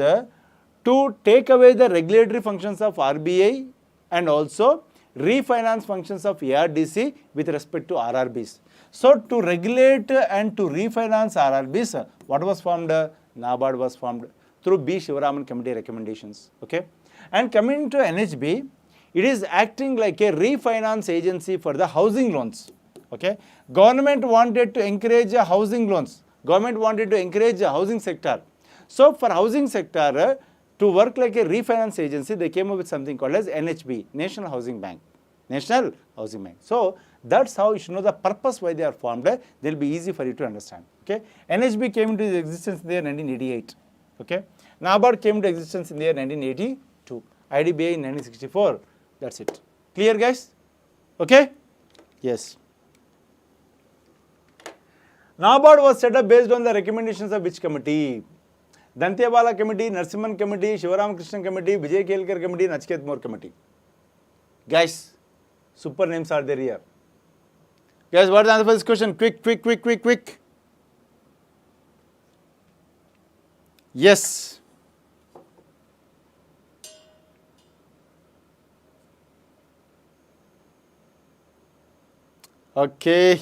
A: to take away the regulatory functions of RBI and also refinance functions of ARDC with respect to RRBs. So, to regulate and to refinance RRBs, what was formed? NABARD was formed through B. Shivaraman Committee recommendations. Okay. And coming to NHB, it is acting like a refinance agency for the housing loans. Okay. Government wanted to encourage housing loans. Government wanted to encourage the housing sector. So, for housing sector, to work like a refinance agency, they came up with something called as NHB, National Housing Bank. National Housing Bank. So, that's how you should know the purpose why they are formed. They will be easy for you to understand. Okay. NHB came into existence in the year 1988. Okay. NABARD came into existence in the year 1982. IDBI in 1964. That's it. Clear, guys? Okay. Yes. NABARD was set up based on the recommendations of which committee? Dantyawala Committee, Narasimhan Committee, Shivaramakrishnan Committee, Vijay Kelkar Committee, Nachiket More Committee. Guys, super names are there here. Guys, what is the answer for this question? Quick. Yes. Okay.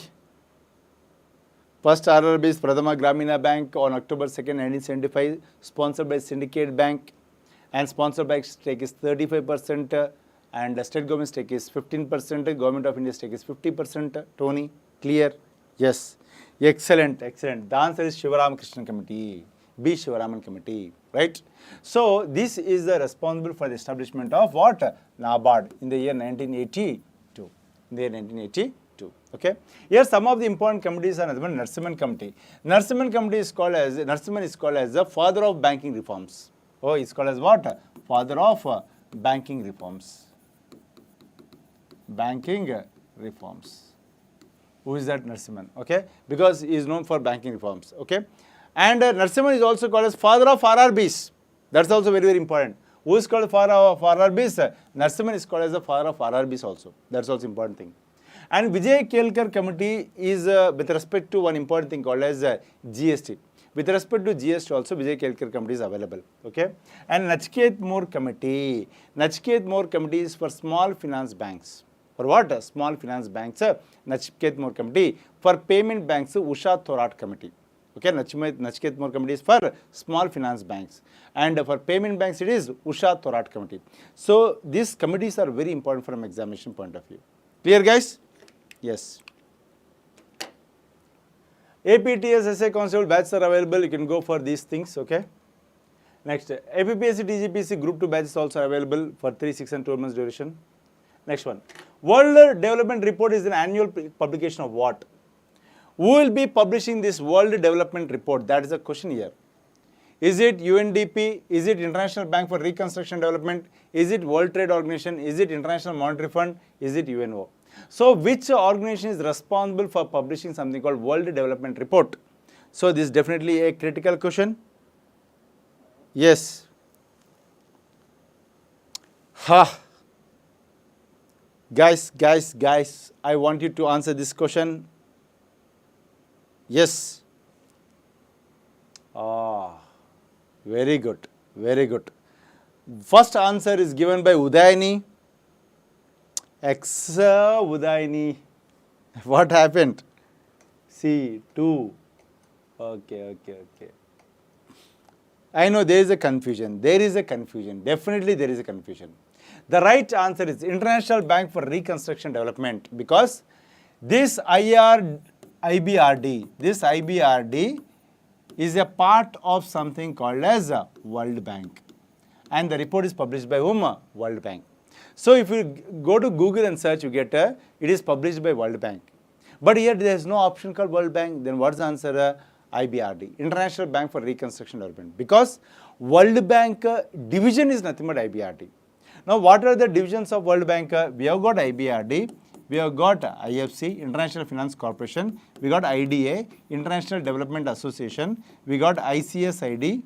A: First RRB is Pradhama Gramina Bank on October 2nd, 1975, sponsored by Syndicate Bank, and sponsored by stake is 35%, and the state government stake is 15%, Government of India stake is 50%. Tony, clear? Yes. Excellent. The answer is Shivaramakrishnan Committee, B. Shivaraman Committee, right? So, this is the responsible for the establishment of what? NABARD in the year 1982. Okay. Here some of the important committees are Narasimhan Committee. Narasimhan Committee is called as the father of banking reforms. Oh, it's called as what? Father of banking reforms. Who is that Narasimhan? Okay. Because he is known for banking reforms. Okay. And Narasimhan is also called as father of RRBs. That's also very important. Who is called father of RRBs? Narasimhan is called as the father of RRBs also. That's also important thing. And Vijay Kelkar committee is with respect to one important thing called as GST. With respect to GST also, Vijay Kelkar committee is available. Okay. And Nachiket More committee. Nachiket More committee is for small finance banks. For what? Small finance banks, Nachiket More committee. For payment banks, Usha Thorat committee. Okay, Nachiket More committee is for small finance banks. And for payment banks, it is Usha Thorat committee. So, these committees are very important from examination point of view. Clear, guys? Yes. APPSC Constable batches are available. You can go for these things. Okay. Next, APPSC TSPSC Group 2 batches also available for 3, 6 and 12 months duration. Next one. World Development Report is an annual publication of what? Who will be publishing this World Development Report? That is the question here. Is it UNDP? Is it International Bank for Reconstruction and Development? Is it World Trade Organization? Is it International Monetary Fund? Is it UNO? So, which organization is responsible for publishing something called World Development Report? So, this is definitely a critical question. Yes. Guys, I want you to answer this question. Yes. Very good, very good. First answer is given by Udayani. Udayani. What happened? C, 2. Okay. I know there is a confusion. Definitely there is a confusion. The right answer is International Bank for Reconstruction and Development, because this IBRD is a part of something called as a World Bank. And the report is published by whom? World Bank. So, if you go to Google and search, you get it is published by World Bank. But here there is no option called World Bank. Then what is the answer? IBRD, International Bank for Reconstruction and Development. Because World Bank division is nothing but IBRD. Now, what are the divisions of World Bank? We have got IBRD, we have got IFC, International Finance Corporation, we got IDA, International Development Association, we got ICSID,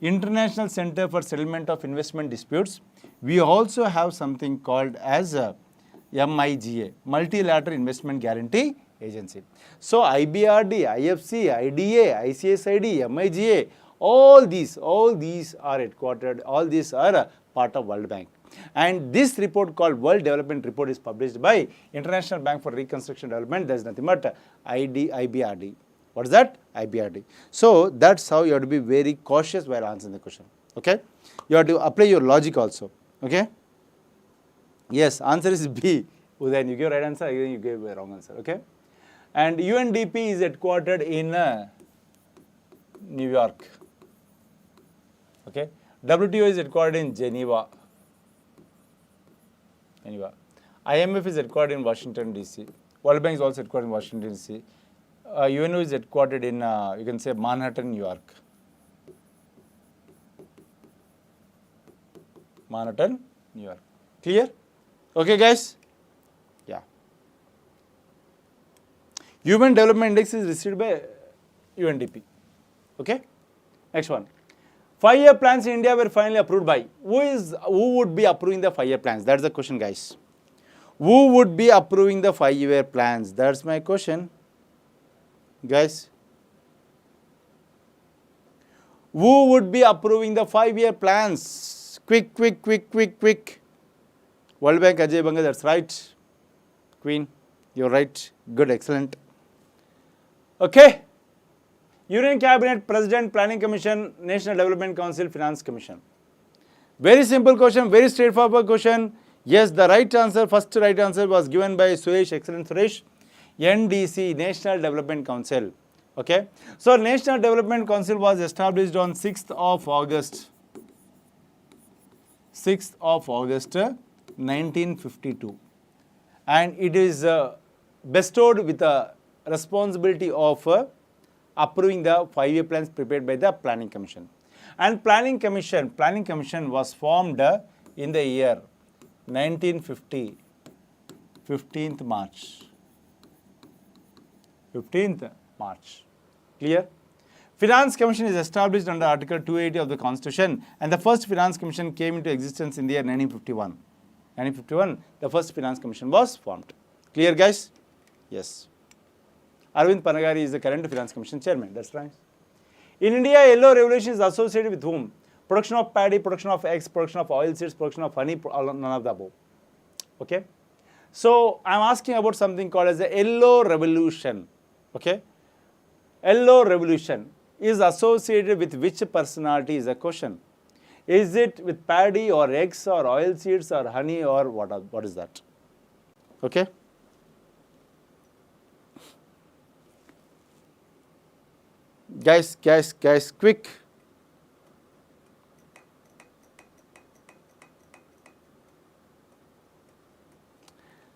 A: International Center for Settlement of Investment Disputes. We also have something called as MIGA, Multilateral Investment Guarantee Agency. So, IBRD, IFC, IDA, ICSID, MIGA, all these are headquartered, all these are part of World Bank. And this report called World Development Report is published by International Bank for Reconstruction and Development. There is nothing but IBRD. What is that? IBRD. So, that's how you have to be very cautious while answering the question. Okay? You have to apply your logic also. Okay? Yes, answer is B. Then you give right answer, again you gave a wrong answer. Okay? And UNDP is headquartered in New York. Okay? WTO is headquartered in Geneva. IMF is headquartered in Washington, D.C. World Bank is also headquartered in Washington, D.C. UNO is headquartered in, you can say, Manhattan, New York. Manhattan, New York. Clear? Okay, guys? Yeah. Human Development Index is received by UNDP. Okay? Next one. 5-year plans in India were finally approved by. Who would be approving the 5-year plans? That's the question, guys. Who would be approving the 5-year plans? That's my question. Guys. Who would be approving the 5-year plans? Quick. World Bank, Ajay Banga, that's right. Queen, you're right. Good, excellent. Okay. Union Cabinet, President, Planning Commission, National Development Council, Finance Commission. Very simple question, very straightforward question. Yes, the right answer, first right answer was given by Suresh, excellent Suresh. NDC, National Development Council. Okay. So, National Development Council was established on 6th of August 1952. And it is bestowed with the responsibility of approving the 5-year plans prepared by the Planning Commission. And Planning Commission was formed in the year 1950, 15th March. Clear? Finance Commission is established under Article 280 of the Constitution, and the first Finance Commission came into existence in the year 1951. 1951, the first Finance Commission was formed. Clear, guys? Yes. Arvind Panagari is the current Finance Commission chairman. That's right. In India, yellow revolution is associated with whom? Production of paddy, production of eggs, production of oil seeds, production of honey, none of the above. Okay? So, I am asking about something called as the yellow revolution. Okay? Yellow revolution is associated with which personality is a question. Is it with paddy or eggs or oil seeds or honey or what is that? Okay? Guys, quick.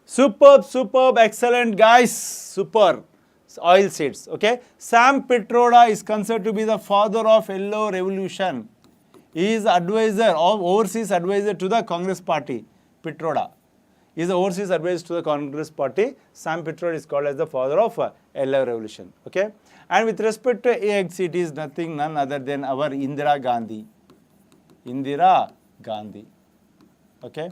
A: Superb, excellent, guys, super. Oil seeds, okay. Sam Pitroda is considered to be the father of yellow revolution. He is advisor of overseas advisor to the Congress party. Pitroda is the overseas advisor to the Congress party. Sam Pitroda is called as the father of yellow revolution, okay. And with respect to eggs, it is none other than our Indira Gandhi. Indira Gandhi, okay.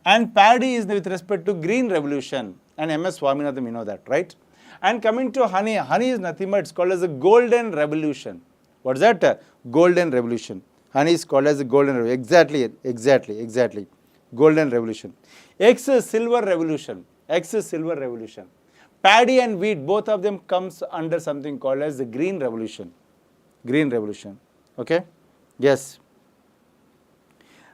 A: And paddy is with respect to green revolution, and MS Swaminathan, you know that, right? And coming to honey, honey is nothing but it's called as a golden revolution. What is that? Golden revolution. Honey is called as a golden revolution. Exactly. Golden revolution. X is silver revolution. Paddy and wheat, both of them comes under something called as the green revolution. Okay? Yes.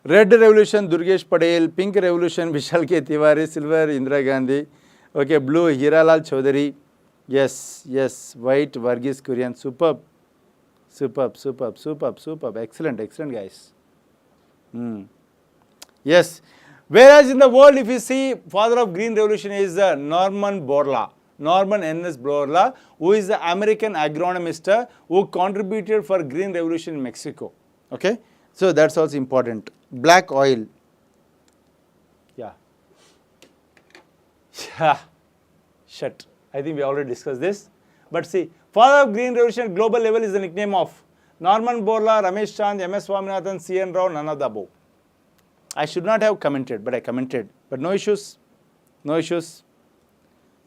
A: Red revolution, Durgesh Patel. Pink revolution, Vishal K. Tiwari. Silver, Indira Gandhi. Okay, blue, Hiralal Chaudhary. Yes. White, Varghese Kurian. Superb. Excellent, guys. Yes. Whereas in the world, if you see, father of green revolution is Norman N.S. Borla, who is the American agronomist who contributed for green revolution in Mexico. Okay. So that's also important. Black oil. Yeah. Shut. I think we already discussed this. But see, father of green revolution at global level is the nickname of Norman Borla, Ramesh Chand, MS Swaminathan, CN Rao, none of the above. I should not have commented, but I commented. But no issues.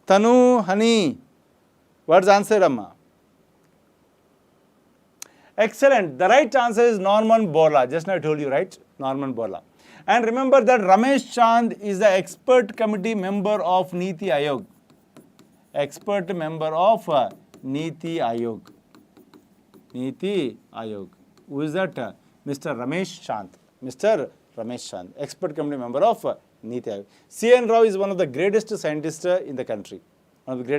A: Tanu, honey. What's the answer, Amma? Excellent. The right answer is Norman Borla. Just now I told you, right? Norman Borla. And remember that Ramesh Chand is the expert committee member of Niti Aayog. Niti Aayog. Who is that? Mr. Ramesh Chand. Expert committee member of Niti Aayog. CN Rao is one of the greatest scientists in the country. If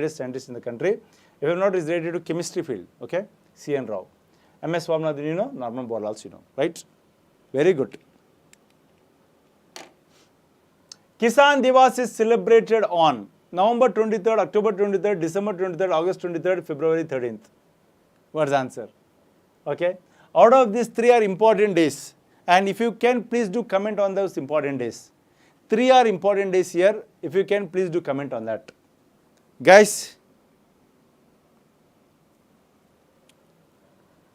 A: you have not, is related to chemistry field. Okay? CN Rao. MS Swaminathan, you know. Norman Borla also, you know. Right? Very good. Kisan Divas is celebrated on November 23rd, October 23rd, December 23rd, August 23rd, February 13th. What's the answer? Okay. Out of these three are important days. And if you can, please do comment on those important days. Three are important days here. If you can, please do comment on that. Guys.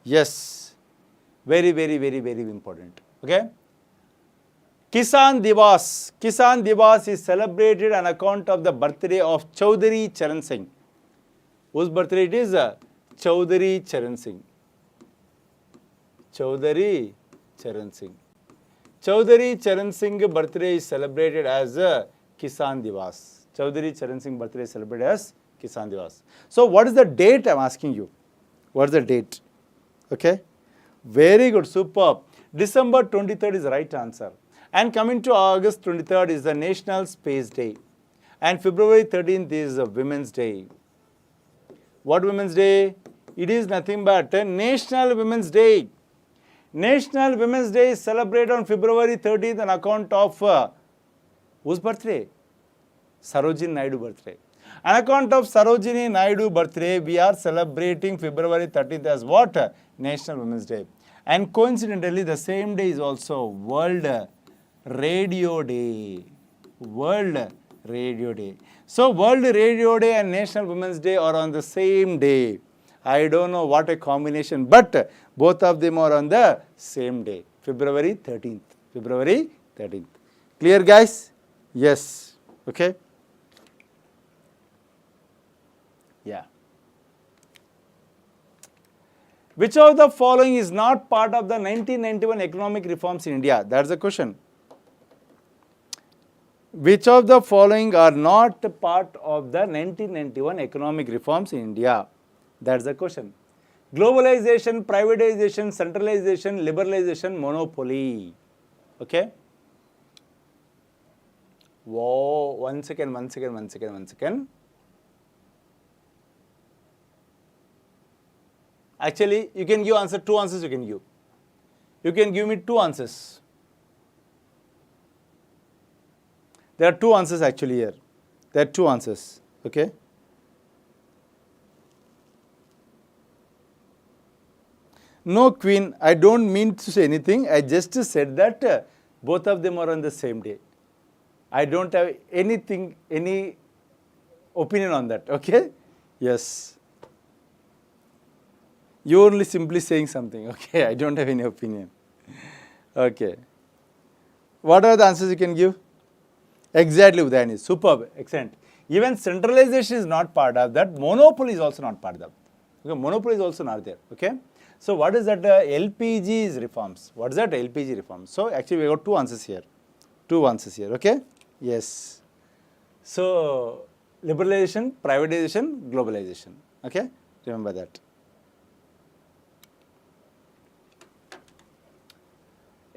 A: Yes. Very important. Okay. Kisan Divas is celebrated on account of the birthday of Chaudhary Charan Singh. Whose birthday it is? Chaudhary Charan Singh. Chaudhary Charan Singh birthday is celebrated as Kisan Divas. Chaudhary Charan Singh birthday is celebrated as Kisan Divas. So what is the date I am asking you? What is the date? Okay. Very good. Superb. December 23rd is the right answer. And coming to August 23rd is the National Space Day. And February 13th is Women's Day. What Women's Day? It is nothing but National Women's Day. National Women's Day is celebrated on February 13th on account of whose birthday? Sarojini Naidu birthday. On account of Sarojini Naidu birthday, we are celebrating February 13th as what? National Women's Day. And coincidentally, the same day is also World Radio Day. World Radio Day. So, World Radio Day and National Women's Day are on the same day. I don't know what a combination, but both of them are on the same day, February 13th. February 13th. Clear, guys? Yes. Okay. Yeah. Which of the following is not part of the 1991 economic reforms in India? That's the question. Which of the following are not part of the 1991 economic reforms in India? That's the question. Globalization, privatization, centralization, liberalization, monopoly. Okay. Whoa, one second. Actually, you can give answer, two answers you can give. You can give me two answers. There are two answers actually here. There are two answers. Okay. No, Queen, I don't mean to say anything. I just said that both of them are on the same day. I don't have anything, any opinion on that. Okay. Yes. You only simply saying something. Okay. I don't have any opinion. Okay. What are the answers you can give? Exactly, Udayani. Superb. Excellent. Even centralization is not part of that. Monopoly is also not part of that. Okay. Monopoly is also not there. Okay. So, what is that? LPG is reforms. What is that? LPG reforms. So, actually we got two answers here. Two answers here. Okay. Yes. So, liberalization, privatization, globalization. Okay. Remember that.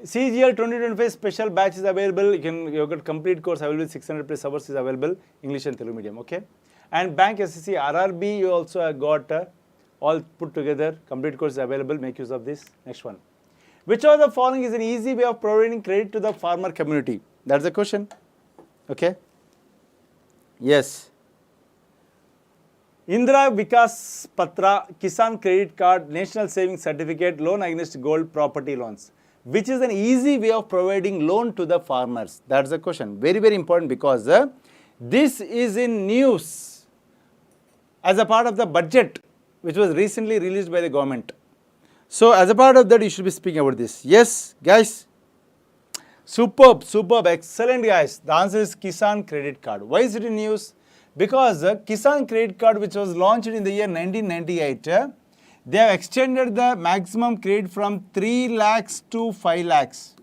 A: CGL 2025 special batch is available. You got complete course available. 600 plus hours is available. English and Telugu medium. Okay. And Bank SSC RRB you also got all put together. Complete course is available. Make use of this. Next one. Which of the following is an easy way of providing credit to the farmer community? That's the question. Okay. Yes. Indra Vikas Patra, Kisan Credit Card, National Savings Certificate, Loan Against Gold, Property Loans. Which is an easy way of providing loan to the farmers? That's the question. Very, very important because this is in news as a part of the budget which was recently released by the government. So, as a part of that, you should be speaking about this. Yes, guys. Superb, superb, excellent, guys. The answer is Kisan Credit Card. Why is it in news? Because Kisan Credit Card, which was launched in the year 1998, they have extended the maximum credit from 3 lakhs to 5 lakhs.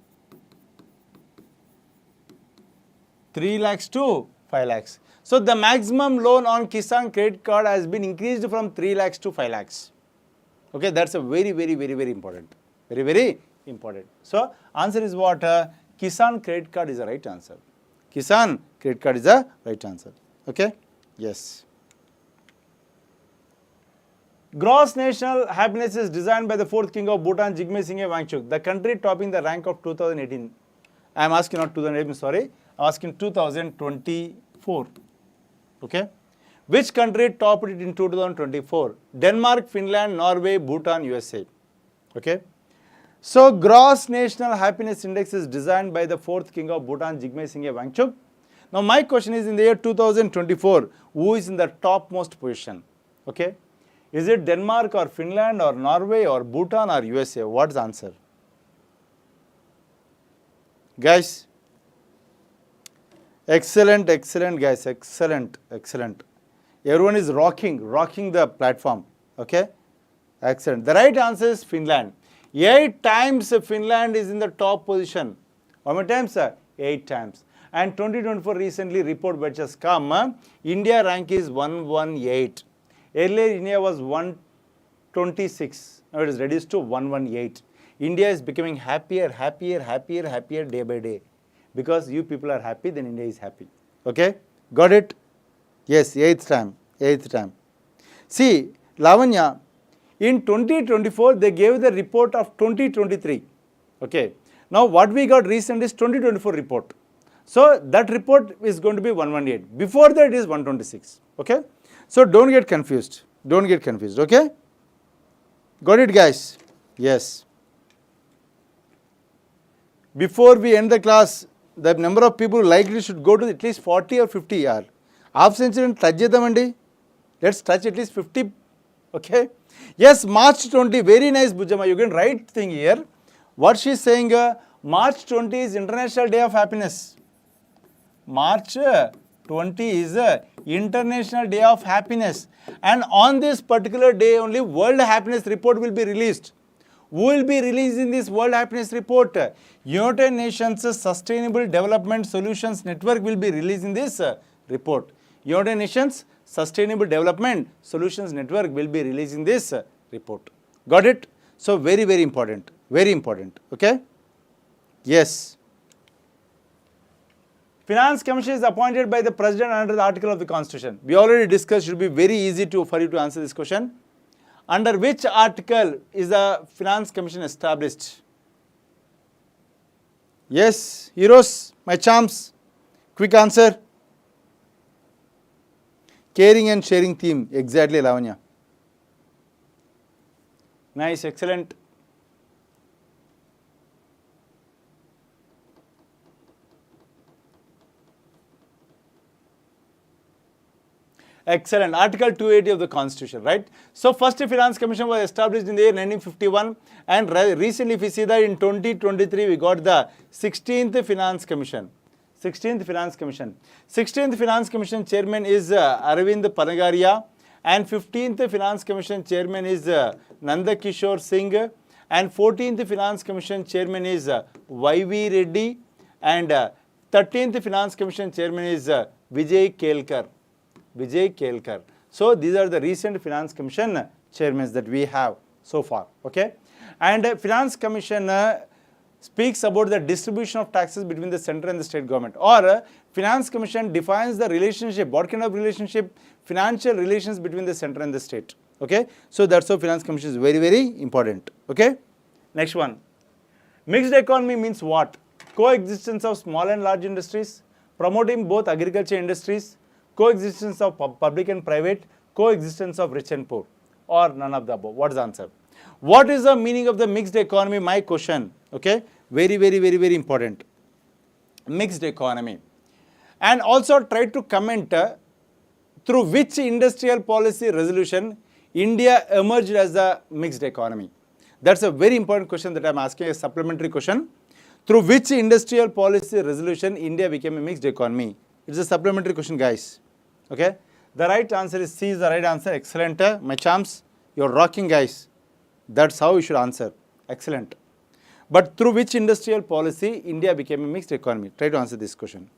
A: 3 lakhs to 5 lakhs. So, the maximum loan on Kisan Credit Card has been increased from 3 lakhs to 5 lakhs. Okay, that's a very important. Very important. So, answer is what? Kisan Credit Card is the right answer. Kisan Credit Card is the right answer. Okay? Yes. Gross national happiness is designed by the fourth king of Bhutan, Jigme Singhe Wangchuk, the country topping the rank of 2018. I am asking not 2018, sorry. I am asking 2024. Okay. Which country topped it in 2024? Denmark, Finland, Norway, Bhutan, USA. Okay. So, gross national happiness index is designed by the fourth king of Bhutan, Jigme Singhe Wangchuk. Now, my question is in the year 2024, who is in the topmost position? Okay. Is it Denmark or Finland or Norway or Bhutan or USA? What's the answer? Guys, excellent guys, excellent. Everyone is rocking the platform. Okay, excellent. The right answer is Finland. 8 times Finland is in the top position. How many times? 8 times. And 2024 recently report which has come, India rank is 118. Earlier India was 126. Now it is reduced to 118. India is becoming happier day by day. Because you people are happy, then India is happy. Okay? Got it? Yes, 8th time. See, Lavanya, in 2024, they gave the report of 2023. Okay. Now, what we got recent is 2024 report. So, that report is going to be 118. Before that, it is 126. Okay. So, don't get confused. Okay. Got it, guys? Yes. Before we end the class, the number of people likely should go to at least 40 or 50 half century touch chedamandi. Let's touch at least 50. Okay. Yes, March 20, very nice Bujama, you can write thing here. What she is saying, March 20 is International Day of Happiness. March 20 is International Day of Happiness, and on this particular day only World Happiness Report will be released. Who will be releasing this World Happiness Report? United Nations Sustainable Development Solutions Network will be releasing this report. United Nations Sustainable Development Solutions Network will be releasing this report. Got it? So very, very important. Very important. Okay? Yes. Finance Commission is appointed by the President under the article of the Constitution. We already discussed, it will be very easy for you to answer this question. Under which article is the Finance Commission established? Yes, heroes, my charms. Quick answer. Caring and sharing theme. Exactly, Lavanya. Nice, excellent. Excellent. Article 280 of the Constitution, right? So, first Finance Commission was established in the year 1951, and recently if you see that in 2023 we got the 16th Finance Commission. 16th Finance Commission. 16th Finance Commission Chairman is Arvind Panagaria, and 15th Finance Commission Chairman is Nanda Kishore Singh, and 14th Finance Commission Chairman is Y.V. Reddy, and 13th Finance Commission Chairman is Vijay Kelkar. Vijay Kelkar. So these are the recent Finance Commission chairmen that we have so far. Okay, and Finance Commission speaks about the distribution of taxes between the central and the state government, or Finance Commission defines the relationship, what kind of relationship, financial relations between the central and the state. Okay, so that's how Finance Commission is very, very important. Okay, next one. Mixed economy means what? Coexistence of small and large industries, promoting both agriculture industries, coexistence of public and private, coexistence of rich and poor, or none of the above. What is the answer? What is the meaning of the mixed economy? My question. Okay, very, very, very, very important. Mixed economy. And also try to comment through which industrial policy resolution India emerged as a mixed economy. That's a very important question that I am asking, a supplementary question. Through which industrial policy resolution India became a mixed economy? It's a supplementary question, guys. Okay, the right answer is C is the right answer. Excellent, my champs. You're rocking, guys. That's how you should answer. Excellent. But through which industrial policy India became a mixed economy? Try to answer this question.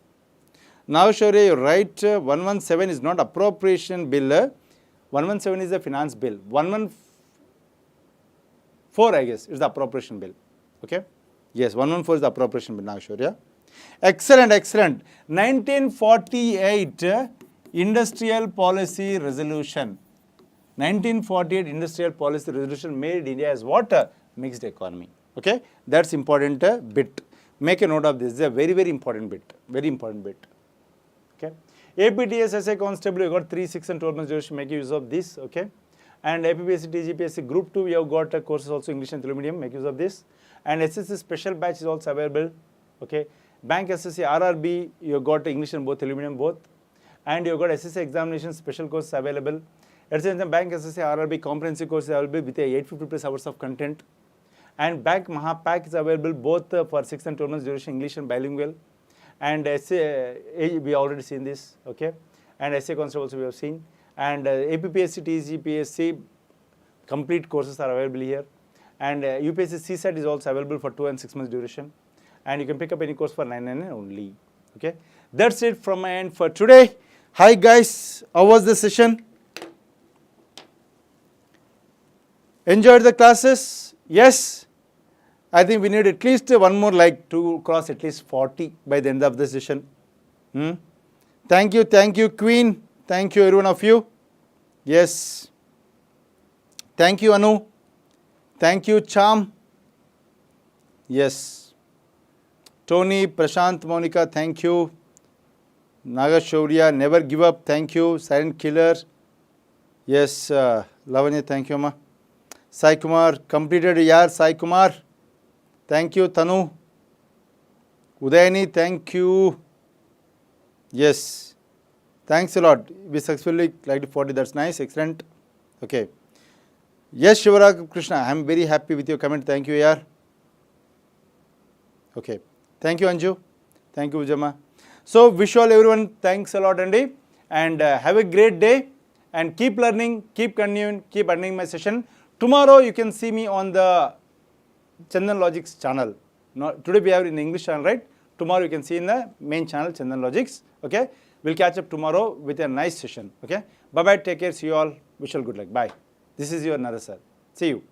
A: Now, Shaurya, you're right. 117 is not appropriation bill. 117 is a finance bill. 114, I guess, is the appropriation bill. Okay. Yes, 114 is the appropriation bill. Now, Shaurya. Excellent, excellent. 1948 Industrial Policy Resolution. 1948 Industrial Policy Resolution made India as what? Mixed economy. Okay, that's important bit. Make a note of this. This is a very, very important bit. Very important bit. Okay. APPSC Constable, you got 3, 6 and 12 months duration. Make use of this. Okay. And APPSC TSPSC Group 2, we have got courses also English and Telugu medium. Make use of this. And SSC special batch is also available. Okay. Bank SSC RRB, you have got English and both Telugu medium both. And you have got SSC examination special course available. At the same time, Bank SSC RRB comprehensive course is available with 850 plus hours of content. And Bank Mahapack is available both for 6 and 12 months duration, English and bilingual. And we already seen this, okay. And SA Constable also we have seen. And APPSC, TSPSC complete courses are available here. And UPSC CSAT is also available for 2 and 6 months duration. And you can pick up any course for 999 only, okay. That's it from my end for today. Hi guys, how was the session? Enjoyed the classes? Yes. I think we need at least one more like to cross at least 40 by the end of the session. Thank you Queen. Thank you every one of you. Yes. Thank you Anu. Thank you Charm. Yes. Tony, Prashant, Monica, thank you. Naga Shaurya, never give up, thank you. Silent Killer. Yes, Lavanya, thank you, Amma. Sai Kumar, completed yaar, Sai Kumar. Thank you, Tanu. Udayani, thank you. Yes. Thanks a lot. We successfully clicked 40, that's nice, excellent. Okay. Yes, Shivara Krishna, I am very happy with your comment. Thank you, yaar. Okay. Thank you, Anju. Thank you, Ujama. So, wish all everyone thanks a lot, Andy. And have a great day. And keep learning, keep continuing, keep attending my session. Tomorrow, you can see me on the Chandan Logics channel. Today we have in English channel, right? Tomorrow you can see in the main channel, Chandan Logics. Okay. We'll catch up tomorrow with a nice session. Okay. Bye-bye. Take care. See you all. Wish you all good luck. Bye. This is your Narasar. See you.